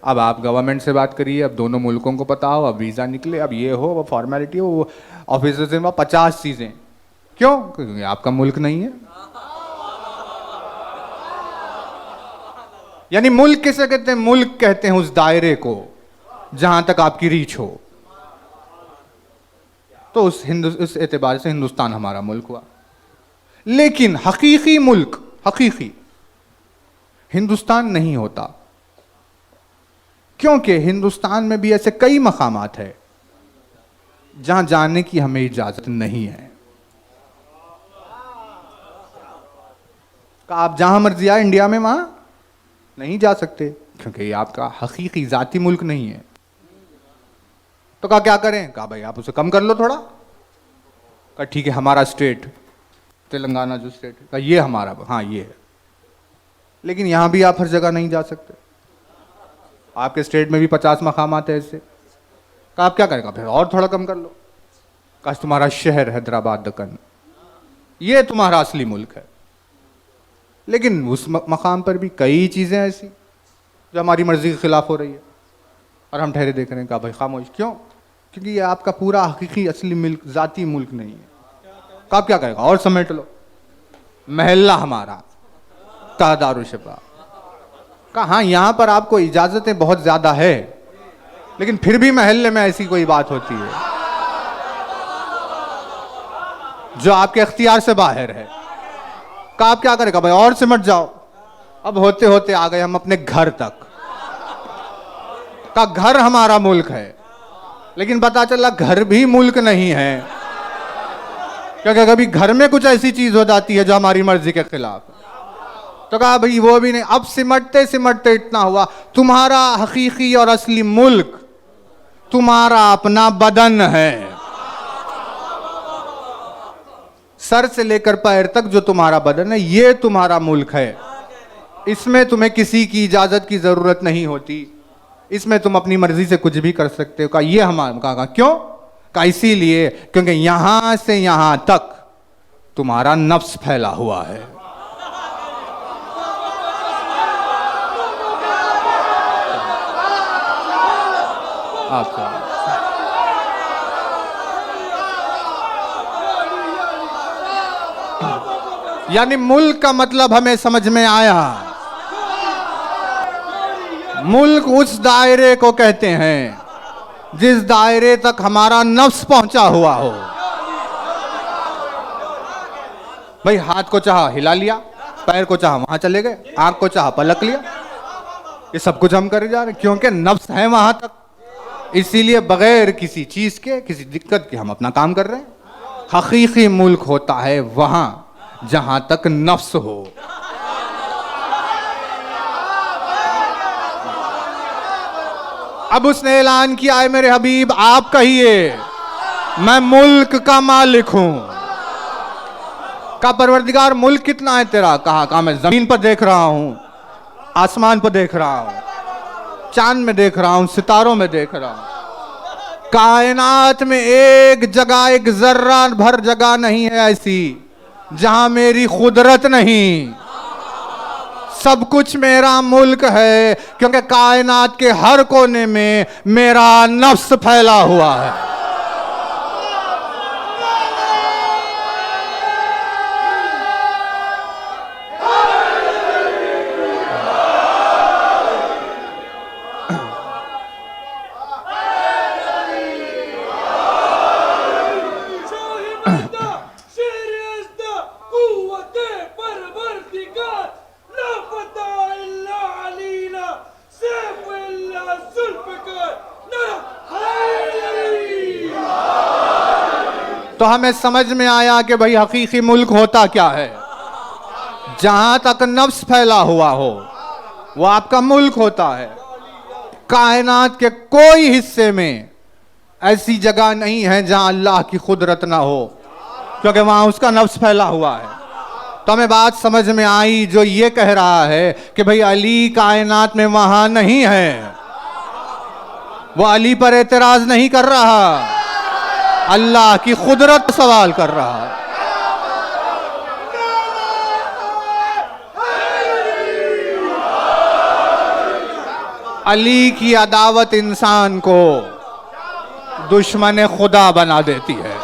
अब आप गवर्नमेंट से बात करिए, अब दोनों मुल्कों को पता हो, अब वीज़ा निकले, अब ये हो, वो फॉर्मेलिटी हो, वो ऑफिसर से 50 चीज़ें। क्यों? क्योंकि आपका मुल्क नहीं है। यानी मुल्क किसे कहते हैं? मुल्क कहते हैं उस दायरे को जहां तक आपकी रीच हो। तो उस एतबार से हिंदुस्तान हमारा मुल्क हुआ। लेकिन हकीकी मुल्क, हकीकी हिंदुस्तान नहीं होता, क्योंकि हिंदुस्तान में भी ऐसे कई मकामात है जहां जाने की हमें इजाजत नहीं है। आप जहां मर्जी आए इंडिया में वहां नहीं जा सकते, क्योंकि ये आपका हकीकी जाती मुल्क नहीं है। तो कहा क्या करें? कहा भाई आप उसे कम कर लो थोड़ा। कहा ठीक है, हमारा स्टेट तेलंगाना जो स्टेट है, कहा ये हमारा, हाँ ये है, लेकिन यहां भी आप हर जगह नहीं जा सकते, आपके स्टेट में भी 50 मकामात है ऐसे। कहा आप क्या करें? कहा फिर और थोड़ा कम कर लो। कहा तुम्हारा शहर हैदराबाद दक्कन ये तुम्हारा असली मुल्क है, लेकिन उस मकाम पर भी कई चीजें ऐसी जो हमारी मर्जी के खिलाफ हो रही है और हम ठहरे देख रहे हैं। कहा भाई खामोश। क्यों? क्योंकि ये आपका पूरा हकीकी असली मुल्क, जाती मुल्क नहीं है। कहा आप क्या करेगा? और समेट लो, महल्ला हमारा, कहा दारुशफा। कहा हाँ यहां पर आपको इजाजतें बहुत ज्यादा है, लेकिन फिर भी महल्ले में ऐसी कोई बात होती है जो आपके अख्तियार से बाहर है। कहा आप क्या करेगा? भाई और सिमट जाओ। अब होते होते आ गए हम अपने घर तक। का घर हमारा मुल्क है, लेकिन पता चला घर भी मुल्क नहीं है, क्योंकि कभी घर में कुछ ऐसी चीज हो जाती है जो हमारी मर्जी के खिलाफ। तो कहा भाई वो भी नहीं। अब सिमटते सिमटते इतना हुआ, तुम्हारा हकीकी और असली मुल्क तुम्हारा अपना बदन है। सर से लेकर पैर तक जो तुम्हारा बदन है ये तुम्हारा मुल्क है, इसमें तुम्हें किसी की इजाजत की जरूरत नहीं होती, इसमें तुम अपनी मर्जी से कुछ भी कर सकते हो। कहा ये हमारा। कहा क्यों? कहा इसीलिए क्योंकि यहां से यहां तक तुम्हारा नफ्स फैला हुआ है। आपका यानी मुल्क का मतलब हमें समझ में आया। मुल्क उस दायरे को कहते हैं जिस दायरे तक हमारा नफ्स पहुंचा हुआ हो। भाई हाथ को चाहा हिला लिया, पैर को चाहा वहां चले गए, आंख को चाहा पलक लिया, ये सब कुछ हम कर जा रहे हैं क्योंकि नफ्स है वहां तक। इसीलिए बगैर किसी चीज के, किसी दिक्कत के हम अपना काम कर रहे हैं। हकीकी मुल्क होता है वहां जहां तक नफ्स हो। अब उसने ऐलान किया है मेरे हबीब आप कहिए मैं मुल्क का मालिक हूं। का परवरदिगार मुल्क कितना है तेरा? कहा मैं जमीन पर देख रहा हूं, आसमान पर देख रहा हूं, चांद में देख रहा हूं, सितारों में देख रहा हूं। कायनात में एक जगह, एक जर्रा भर जगह नहीं है ऐसी जहां मेरी कुदरत नहीं। सब कुछ मेरा मुल्क है, क्योंकि कायनात के हर कोने में मेरा नफ्स फैला हुआ है। तो हमें समझ में आया कि भाई हकीकी मुल्क होता क्या है। जहां तक नफ्स फैला हुआ हो वो आपका मुल्क होता है। कायनात के कोई हिस्से में ऐसी जगह नहीं है जहां अल्लाह की कुदरत ना हो, क्योंकि वहां उसका नफ्स फैला हुआ है। तो हमें बात समझ में आई जो ये कह रहा है कि भाई अली कायनात में वहां नहीं है, वो अली पर एतराज नहीं कर रहा, अल्लाह की कुदरत सवाल कर रहा है। अली की अदावत इंसान को दुश्मन खुदा बना देती है।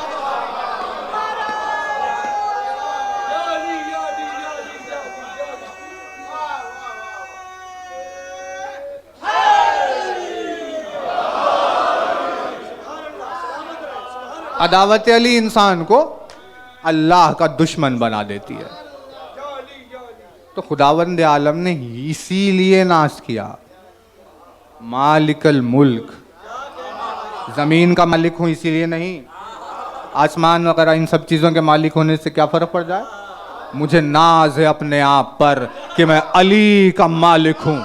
अदावत अली इंसान को अल्लाह का दुश्मन बना देती है। तो खुदावंद आलम ने इसीलिए नाश किया, मालिकल मुल्क, जमीन का मालिक हूं इसीलिए नहीं। आसमान वगैरह इन सब चीजों के मालिक होने से क्या फर्क पड़ जाए? मुझे नाज है अपने आप पर कि मैं अली का मालिक हूं।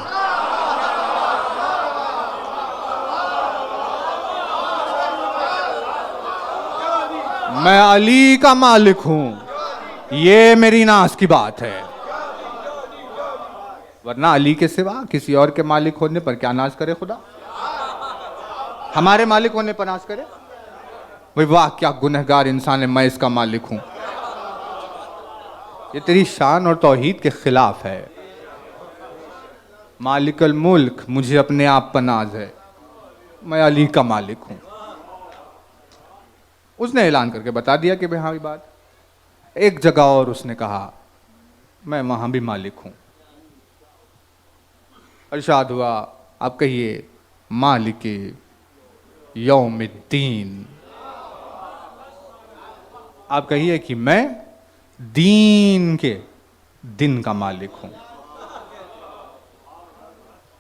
मैं अली का मालिक हूं, ये मेरी नाज की बात है। वरना अली के सिवा किसी और के मालिक होने पर क्या नाज करे खुदा? हमारे मालिक होने पर नाज करे? भाई वाह क्या गुनहगार इंसान है, मैं इसका मालिक हूं। ये तेरी शान और तौहीद के खिलाफ है। मालिकल मुल्क, मुझे अपने आप पर नाज है, मैं अली का मालिक हूं। उसने ऐलान करके बता दिया कि भाई हाँ बात। एक जगह और उसने कहा मैं वहां भी मालिक हूं। इरशाद हुआ, आप कहिए मालिक यौमिद्दीन, आप कहिए कि मैं दीन के दिन का मालिक हूं।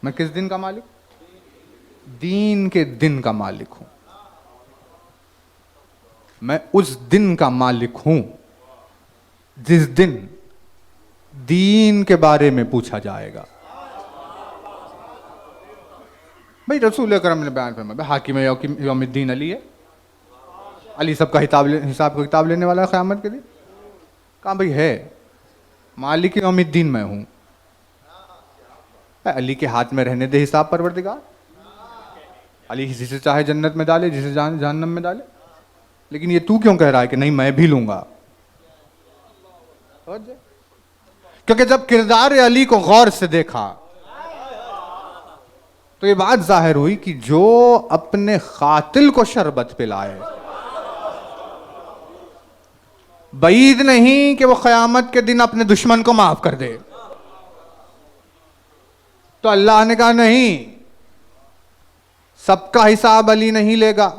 मैं किस दिन का मालिक? दीन के दिन का मालिक हूं। मैं उस दिन का मालिक हूं जिस दिन दीन के बारे में पूछा जाएगा। भाई रसूल अकरम ने बयान फरमाया, हाकिम यौमिद्दीन अली है। अली सबका हिसाब किताब लेने वाला है क़यामत के दिन। कहाँ भाई है? मालिक यौमिद्दीन मैं हूं। अली के हाथ में रहने दे हिसाब परवरदिगार। अली जिसे चाहे जन्नत में डाले, जिसे जहन्नम में डाले। लेकिन ये तू क्यों कह रहा है कि नहीं मैं भी लूंगा? क्योंकि जब किरदार अली को गौर से देखा तो ये बात जाहिर हुई कि जो अपने कातिल को शरबत पिलाए, बईद नहीं कि वो क़यामत के दिन अपने दुश्मन को माफ कर दे। तो अल्लाह ने कहा नहीं, सबका हिसाब अली नहीं लेगा।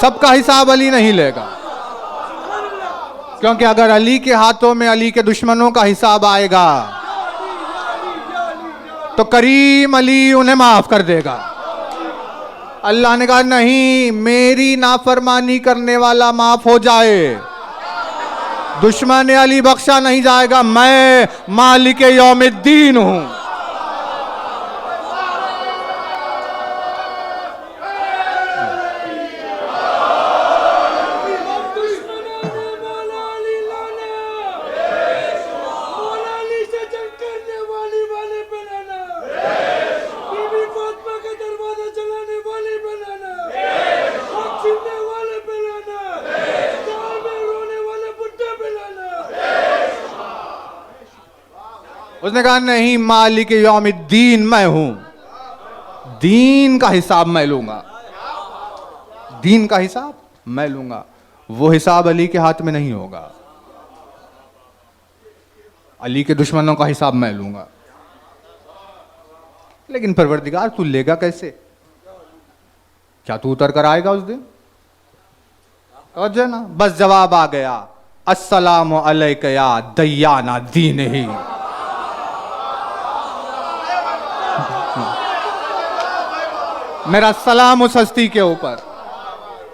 सबका हिसाब अली नहीं लेगा, क्योंकि अगर अली के हाथों में अली के दुश्मनों का हिसाब आएगा तो करीम अली उन्हें माफ कर देगा। अल्लाह ने कहा नहीं, मेरी नाफरमानी करने वाला माफ हो जाए, दुश्मन अली बख्शा नहीं जाएगा। मैं मालिक यौमिद्दीन हूं। उसने कहा नहीं, मालिक यौमिद्दीन मैं हूं, दीन का हिसाब मैं लूंगा, दीन का हिसाब मैं लूंगा। वो हिसाब अली के हाथ में नहीं होगा, अली के दुश्मनों का हिसाब मैं लूंगा। लेकिन परवरदिगार तू लेगा कैसे? क्या तू उतर कर आएगा उस दिन? और जो ना बस जवाब आ गया, अस्सलामु अलैका या दय्याना दीन ही। मेरा सलाम उस हस्ती के ऊपर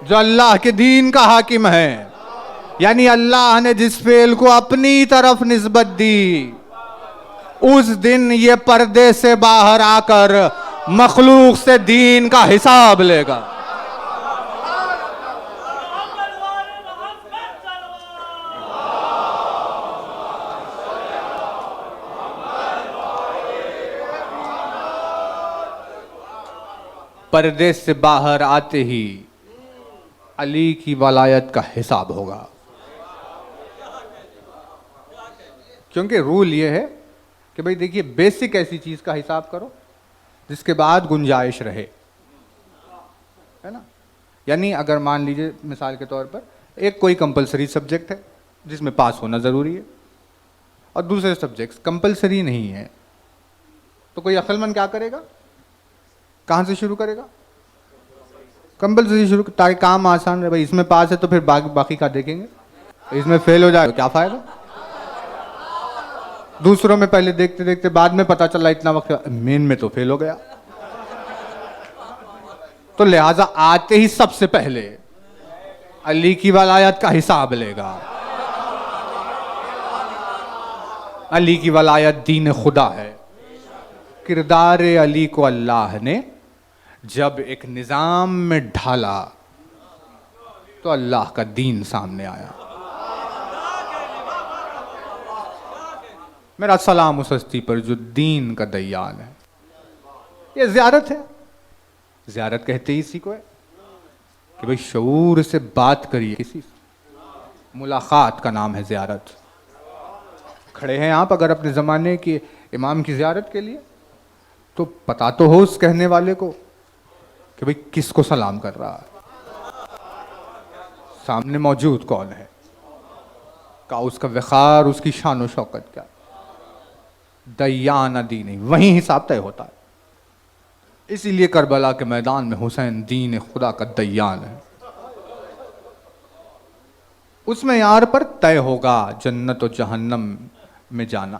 जो अल्लाह के दीन का हाकिम है। यानी अल्लाह ने जिस फेल को अपनी तरफ निस्बत दी, उस दिन ये पर्दे से बाहर आकर मखलूक से दीन का हिसाब लेगा। पर्दे से बाहर आते ही अली की वलायत का हिसाब होगा। क्योंकि रूल ये है कि भाई देखिए, बेसिक ऐसी चीज का हिसाब करो जिसके बाद गुंजाइश रहे, है ना। यानी अगर मान लीजिए मिसाल के तौर पर एक कोई कंपलसरी सब्जेक्ट है जिसमें पास होना ज़रूरी है और दूसरे सब्जेक्ट्स कंपलसरी नहीं है, तो कोई अक्लमंद क्या करेगा? कहाँ से शुरू करेगा? कंपलसरी शुरू ताकि काम आसान रहे। भाई इसमें पास है तो फिर बाकी का देखेंगे, इसमें फेल हो जाए तो क्या फायदा। दूसरों में पहले देखते देखते बाद में पता चला इतना वक्त, मेन में तो फेल हो गया। तो लिहाजा आते ही सबसे पहले अली की वलायत का हिसाब लेगा। अली की वलायत दीन खुदा है। किरदार अली को अल्लाह ने जब एक निजाम में ढाला तो अल्लाह का दीन सामने आया। मेरा सलाम उस हस्ती पर जो दीन का दयान है। ये ज़ियारत है। ज़ियारत कहते ही इसी को है कि भाई शऊर से बात करिए किसी से। मुलाकात का नाम है ज़ियारत। खड़े हैं आप अगर अपने ज़माने के इमाम की ज़ियारत के लिए, तो पता तो हो उस कहने वाले को कि भाई किसको सलाम कर रहा है, सामने मौजूद कौन है, का उसका वक़ार, उसकी शान व शौकत क्या। दयान दीन, वहीं हिसाब तय होता है। इसीलिए करबला के मैदान में हुसैन दीन खुदा का दयान है। उस मेयार पर तय होगा जन्नत और जहन्नम में जाना।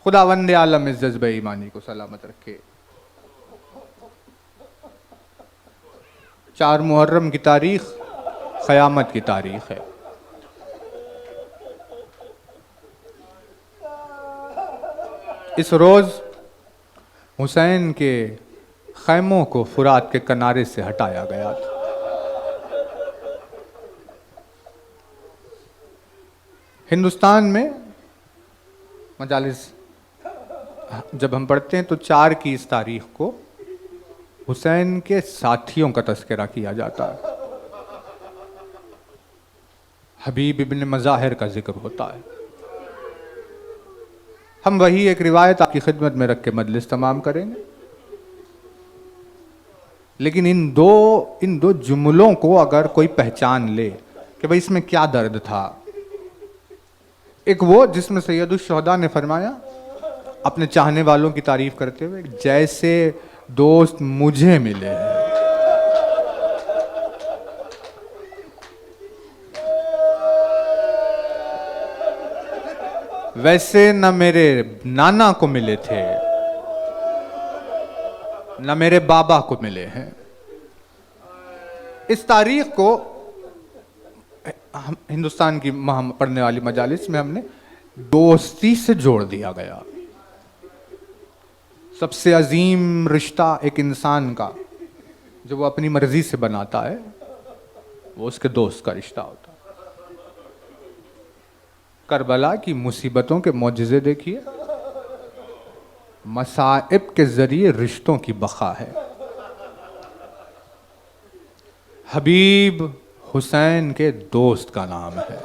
खुदावंद आलम इस जज्बे ईमानी को सलामत रखे। 4 मुहर्रम की तारीख क़यामत की तारीख है। इस रोज़ हुसैन के खैमों को फुरात के किनारे से हटाया गया था। हिंदुस्तान में मजालिस जब हम पढ़ते हैं तो 4 की इस तारीख को हुसैन के साथियों का तस्करा किया जाता है। हबीब इब्न मज़ाहिर का जिक्र होता है। हम वही एक रिवायत आपकी खिदमत में रख के मजलिस तमाम करेंगे। लेकिन इन दो जुमलों को अगर कोई पहचान ले कि भाई इसमें क्या दर्द था। एक वो जिसमें सैयदुल शुहदा ने फरमाया अपने चाहने वालों की तारीफ करते हुए, जैसे दोस्त मुझे मिले हैं वैसे न मेरे नाना को मिले थे न मेरे बाबा को मिले हैं। इस तारीख को हिंदुस्तान की पढ़ने वाली मजालिस में हमने दोस्ती से जोड़ दिया गया। सबसे अजीम रिश्ता एक इंसान का जो वो अपनी मर्जी से बनाता है, वो उसके दोस्त का रिश्ता होता है। करबला की मुसीबतों के मौजज़े देखिए, मसाइब के जरिए रिश्तों की बका है। हबीब हुसैन के दोस्त का नाम है।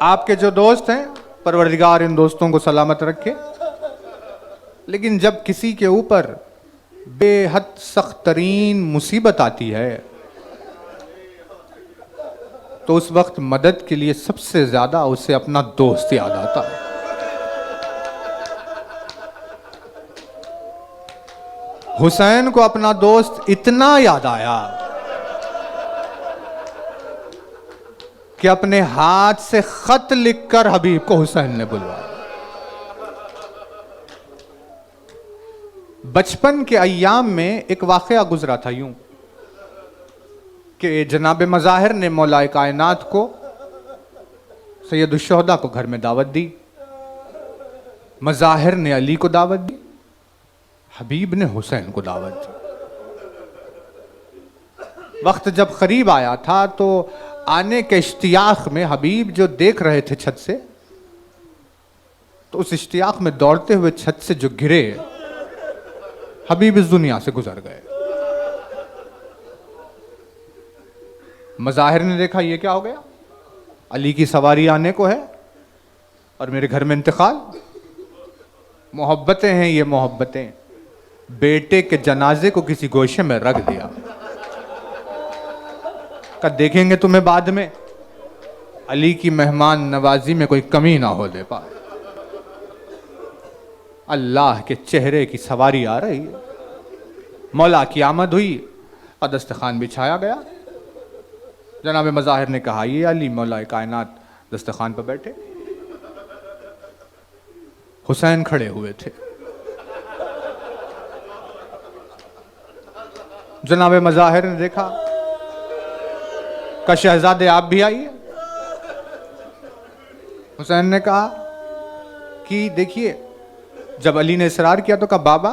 आपके जो दोस्त हैं, परवरदिगार इन दोस्तों को सलामत रखे। लेकिन जब किसी के ऊपर बेहद सख्त तरीन मुसीबत आती है तो उस वक्त मदद के लिए सबसे ज्यादा उसे अपना दोस्त याद आता है। हुसैन को अपना दोस्त इतना याद आया कि अपने हाथ से खत लिखकर हबीब को हुसैन ने बुलवाया। बचपन के अय्याम में एक वाकया गुजरा था यूं कि जनाब मज़ाहिर ने मौलाए कायनात को, सैयदुल शुहदा को घर में दावत दी। मज़ाहिर ने अली को दावत दी, हबीब ने हुसैन को दावत दी। वक्त जब करीब आया था तो आने के इश्तियाक में हबीब जो देख रहे थे छत से, तो उस इश्तियाक में दौड़ते हुए छत से जो गिरे, हबीब इस दुनिया से गुजर गए। मज़ाहिर ने देखा ये क्या हो गया, अली की सवारी आने को है और मेरे घर में इंतकाल। मोहब्बतें हैं ये मोहब्बतें, बेटे के जनाजे को किसी गोशे में रख दिया, का देखेंगे तुम्हें बाद में। अली की मेहमान नवाजी में कोई कमी ना हो दे पाए। अल्लाह के चेहरे की सवारी आ रही है। मौला की आमद हुई और दस्तखान बिछाया गया। जनाब मज़ाहिर ने कहा, ये अली मौला कायनात दस्तखान पर बैठे। हुसैन खड़े हुए थे। जनाब मज़ाहिर ने देखा का शहजादे आप भी आइए। हुसैन ने कहा कि देखिए, जब अली ने इसरार किया तो कहा, बाबा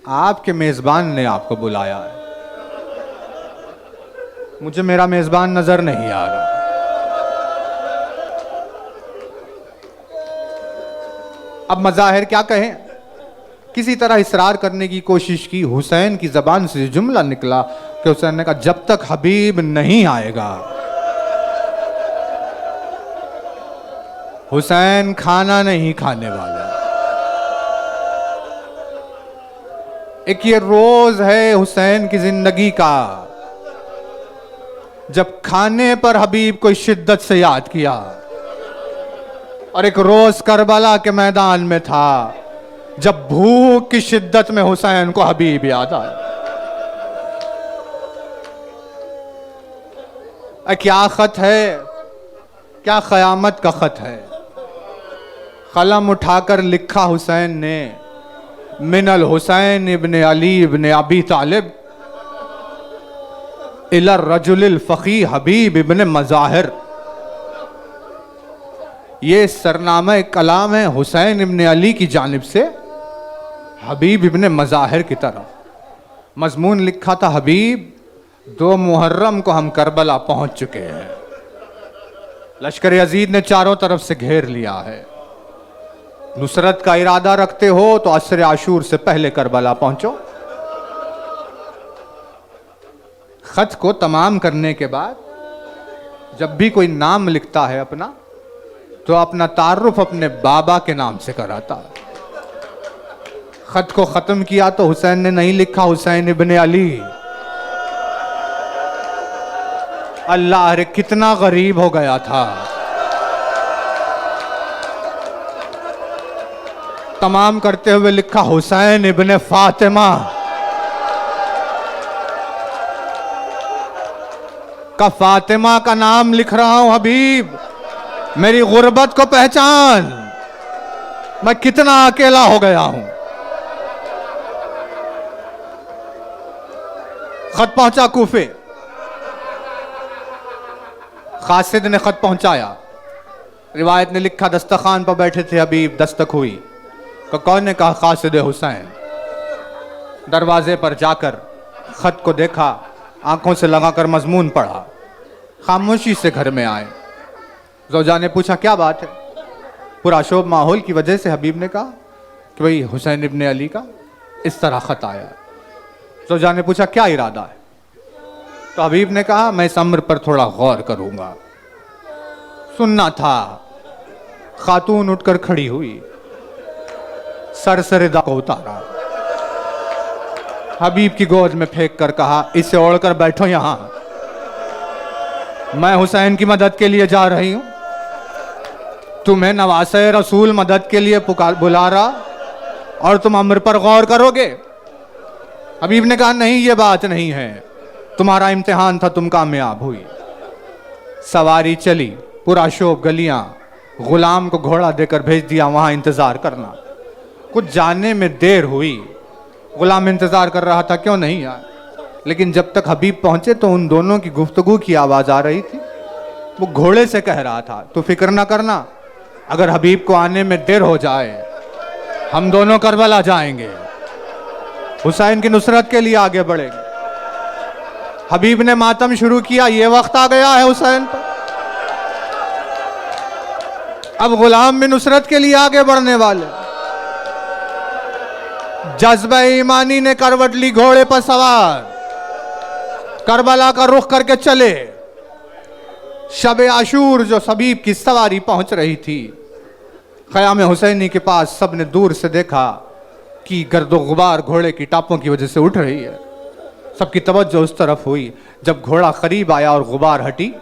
आपके मेजबान ने आपको बुलाया है, मुझे मेरा मेजबान नजर नहीं आ रहा। अब मज़ाहिर क्या कहें, किसी तरह इसरार करने की कोशिश की। हुसैन की जबान से जुमला निकला कि हुसैन ने कहा, जब तक हबीब नहीं आएगा हुसैन खाना नहीं खाने वाला। एक ये रोज है हुसैन की जिंदगी का, जब खाने पर हबीब को शिद्दत से याद किया, और एक रोज करबला के मैदान में था जब भूख की शिद्दत में हुसैन को हबीब याद आया। क्या खत है, क्या क़यामत का खत है। कलम उठाकर लिखा हुसैन ने, मिनल हुसैन इब्ने अली इब्ने अबी तालिब इला रजुलिल फ़क़ी हबीब इब्ने मज़ाहिर। ये सरनामा कलाम है हुसैन इब्ने अली की जानिब से हबीब इब्ने मज़ाहिर की तरफ। मजमून लिखा था, हबीब 2 मुहर्रम को हम करबला पहुंच चुके हैं। लश्कर यजीद ने चारों तरफ से घेर लिया है। नुसरत का इरादा रखते हो तो असर आशूर से पहले करबला पहुंचो। खत को तमाम करने के बाद जब भी कोई नाम लिखता है अपना, तो अपना तारुफ अपने बाबा के नाम से कराता है। खत को खत्म किया तो हुसैन ने नहीं लिखा हुसैन इब्ने अली। अल्लाह रे, कितना गरीब हो गया था। तमाम करते हुए लिखा हुसैन इब्ने फातिमा। का फातिमा का नाम लिख रहा हूं हबीब, मेरी गुर्बत को पहचान, मैं कितना अकेला हो गया हूं। खत पहुंचा कूफे। कासिद ने खत पहुंचाया। रिवायत ने लिखा, दस्तखान पर बैठे थे हबीब, दस्तक हुई। कौन ने कहा, कासिद हुसैन। दरवाजे पर जाकर खत को देखा, आंखों से लगाकर मजमून पढ़ा, खामोशी से घर में आए। ज़ौजा ने पूछा, क्या बात है। पुराशोभ माहौल की वजह से हबीब ने कहा कि भाई हुसैन इब्ने अली का इस तरह खत आया। ज़ौजा ने पूछा, क्या इरादा है। तो हबीब ने कहा, मैं इस अम्र पर थोड़ा गौर करूंगा। सुनना था। खातून उठकर खड़ी हुई, सर से रिदा को उतारा, हबीब की गोद में फेंक कर कहा, इसे ओढ़कर बैठो यहां, मैं हुसैन की मदद के लिए जा रही हूं। तुम्हें नवासे रसूल मदद के लिए बुला रहा और तुम अम्र पर गौर करोगे। हबीब ने कहा, नहीं, ये बात नहीं है, तुम्हारा इम्तिहान था, तुम कामयाब हुई। सवारी चली, पूरा शोभ गलियां, गुलाम को घोड़ा देकर भेज दिया वहां इंतजार करना। कुछ जाने में देर हुई। गुलाम इंतजार कर रहा था, क्यों नहीं आया। लेकिन जब तक हबीब पहुंचे तो उन दोनों की गुफ्तगू की आवाज आ रही थी। वो घोड़े से कह रहा था, तू फिक्र ना करना, अगर हबीब को आने में देर हो जाए हम दोनों करबला जाएंगे, हुसैन की नुसरत के लिए आगे बढ़ेंगे। हबीब ने मातम शुरू किया, ये वक्त आ गया है हुसैन पर, अब गुलाम भी नुसरत के लिए आगे बढ़ने वाले। जज्बा ईमानी ने करवट ली, घोड़े पर सवार करबला का रुख करके चले। शब आशूर जो हबीब की सवारी पहुंच रही थी, ख़याम हुसैनी के पास सबने दूर से देखा कि गर्दो गुबार घोड़े की टापों की वजह से उठ रही है। सबकी तवज्जो उस तरफ हुई। जब घोड़ा करीब आया और गुबार हटी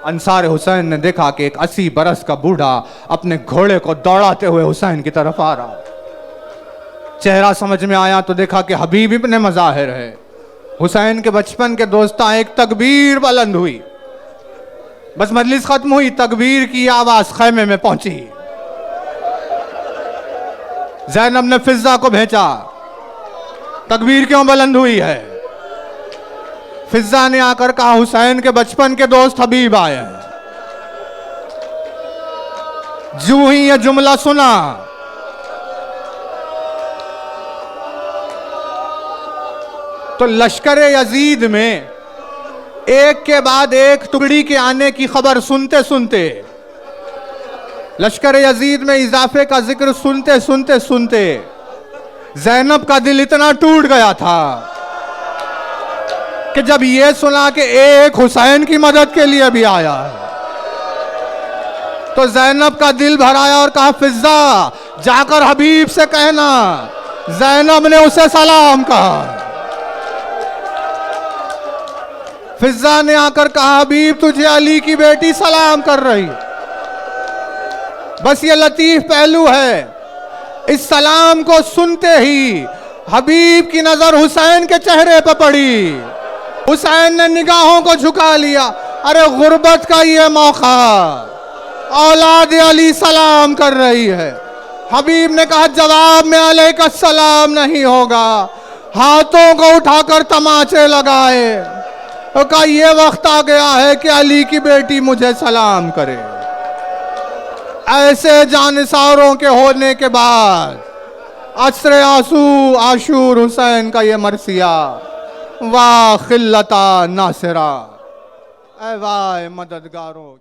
अंसार हुसैन ने देखा कि एक 80 बरस का बूढ़ा अपने घोड़े को दौड़ाते हुए हुसैन की तरफ आ रहा। चेहरा समझ में आया तो देखा कि हबीब इब्ने मज़ाहिर है, हुसैन के बचपन के दोस्ता। एक तकबीर बुलंद हुई, बस मजलिस खत्म हुई, तकबीर की आवाज खैमे में पहुंची। ज़ैनब ने फिजा को भेजा, तकबीर क्यों बुलंद हुई है? फिजा ने आकर कहा हुसैन के बचपन के दोस्त हबीब आए हैं। जो ही यह जुमला सुना तो लश्कर यजीद में एक के बाद एक टुकड़ी के आने की खबर सुनते सुनते, लश्कर यजीद में इजाफे का जिक्र सुनते सुनते सुनते ज़ैनब का दिल इतना टूट गया था कि जब यह सुना कि एक हुसैन की मदद के लिए भी आया है तो ज़ैनब का दिल भर आया और कहा फिजा जाकर हबीब से कहना। ज़ैनब ने उसे सलाम कहा। फिजा ने आकर कहा हबीब तुझे अली की बेटी सलाम कर रही। बस ये लतीफ पहलू है, इस सलाम को सुनते ही हबीब की नजर हुसैन के चेहरे पर पड़ी। हुसैन ने निगाहों को झुका लिया। अरे गुर्बत का ये मौका, औलाद अली सलाम कर रही है। हबीब ने कहा जवाब में अलैका सलाम नहीं होगा। हाथों को उठाकर तमाचे लगाए और कहा यह वक्त आ गया है कि अली की बेटी मुझे सलाम करे। ऐसे जानिसारों के होने के बाद असरे आंसू आशूर हुसैन का ये मरसिया, वाह खिल्लता नासिरा, ऐ वाह मददगारों।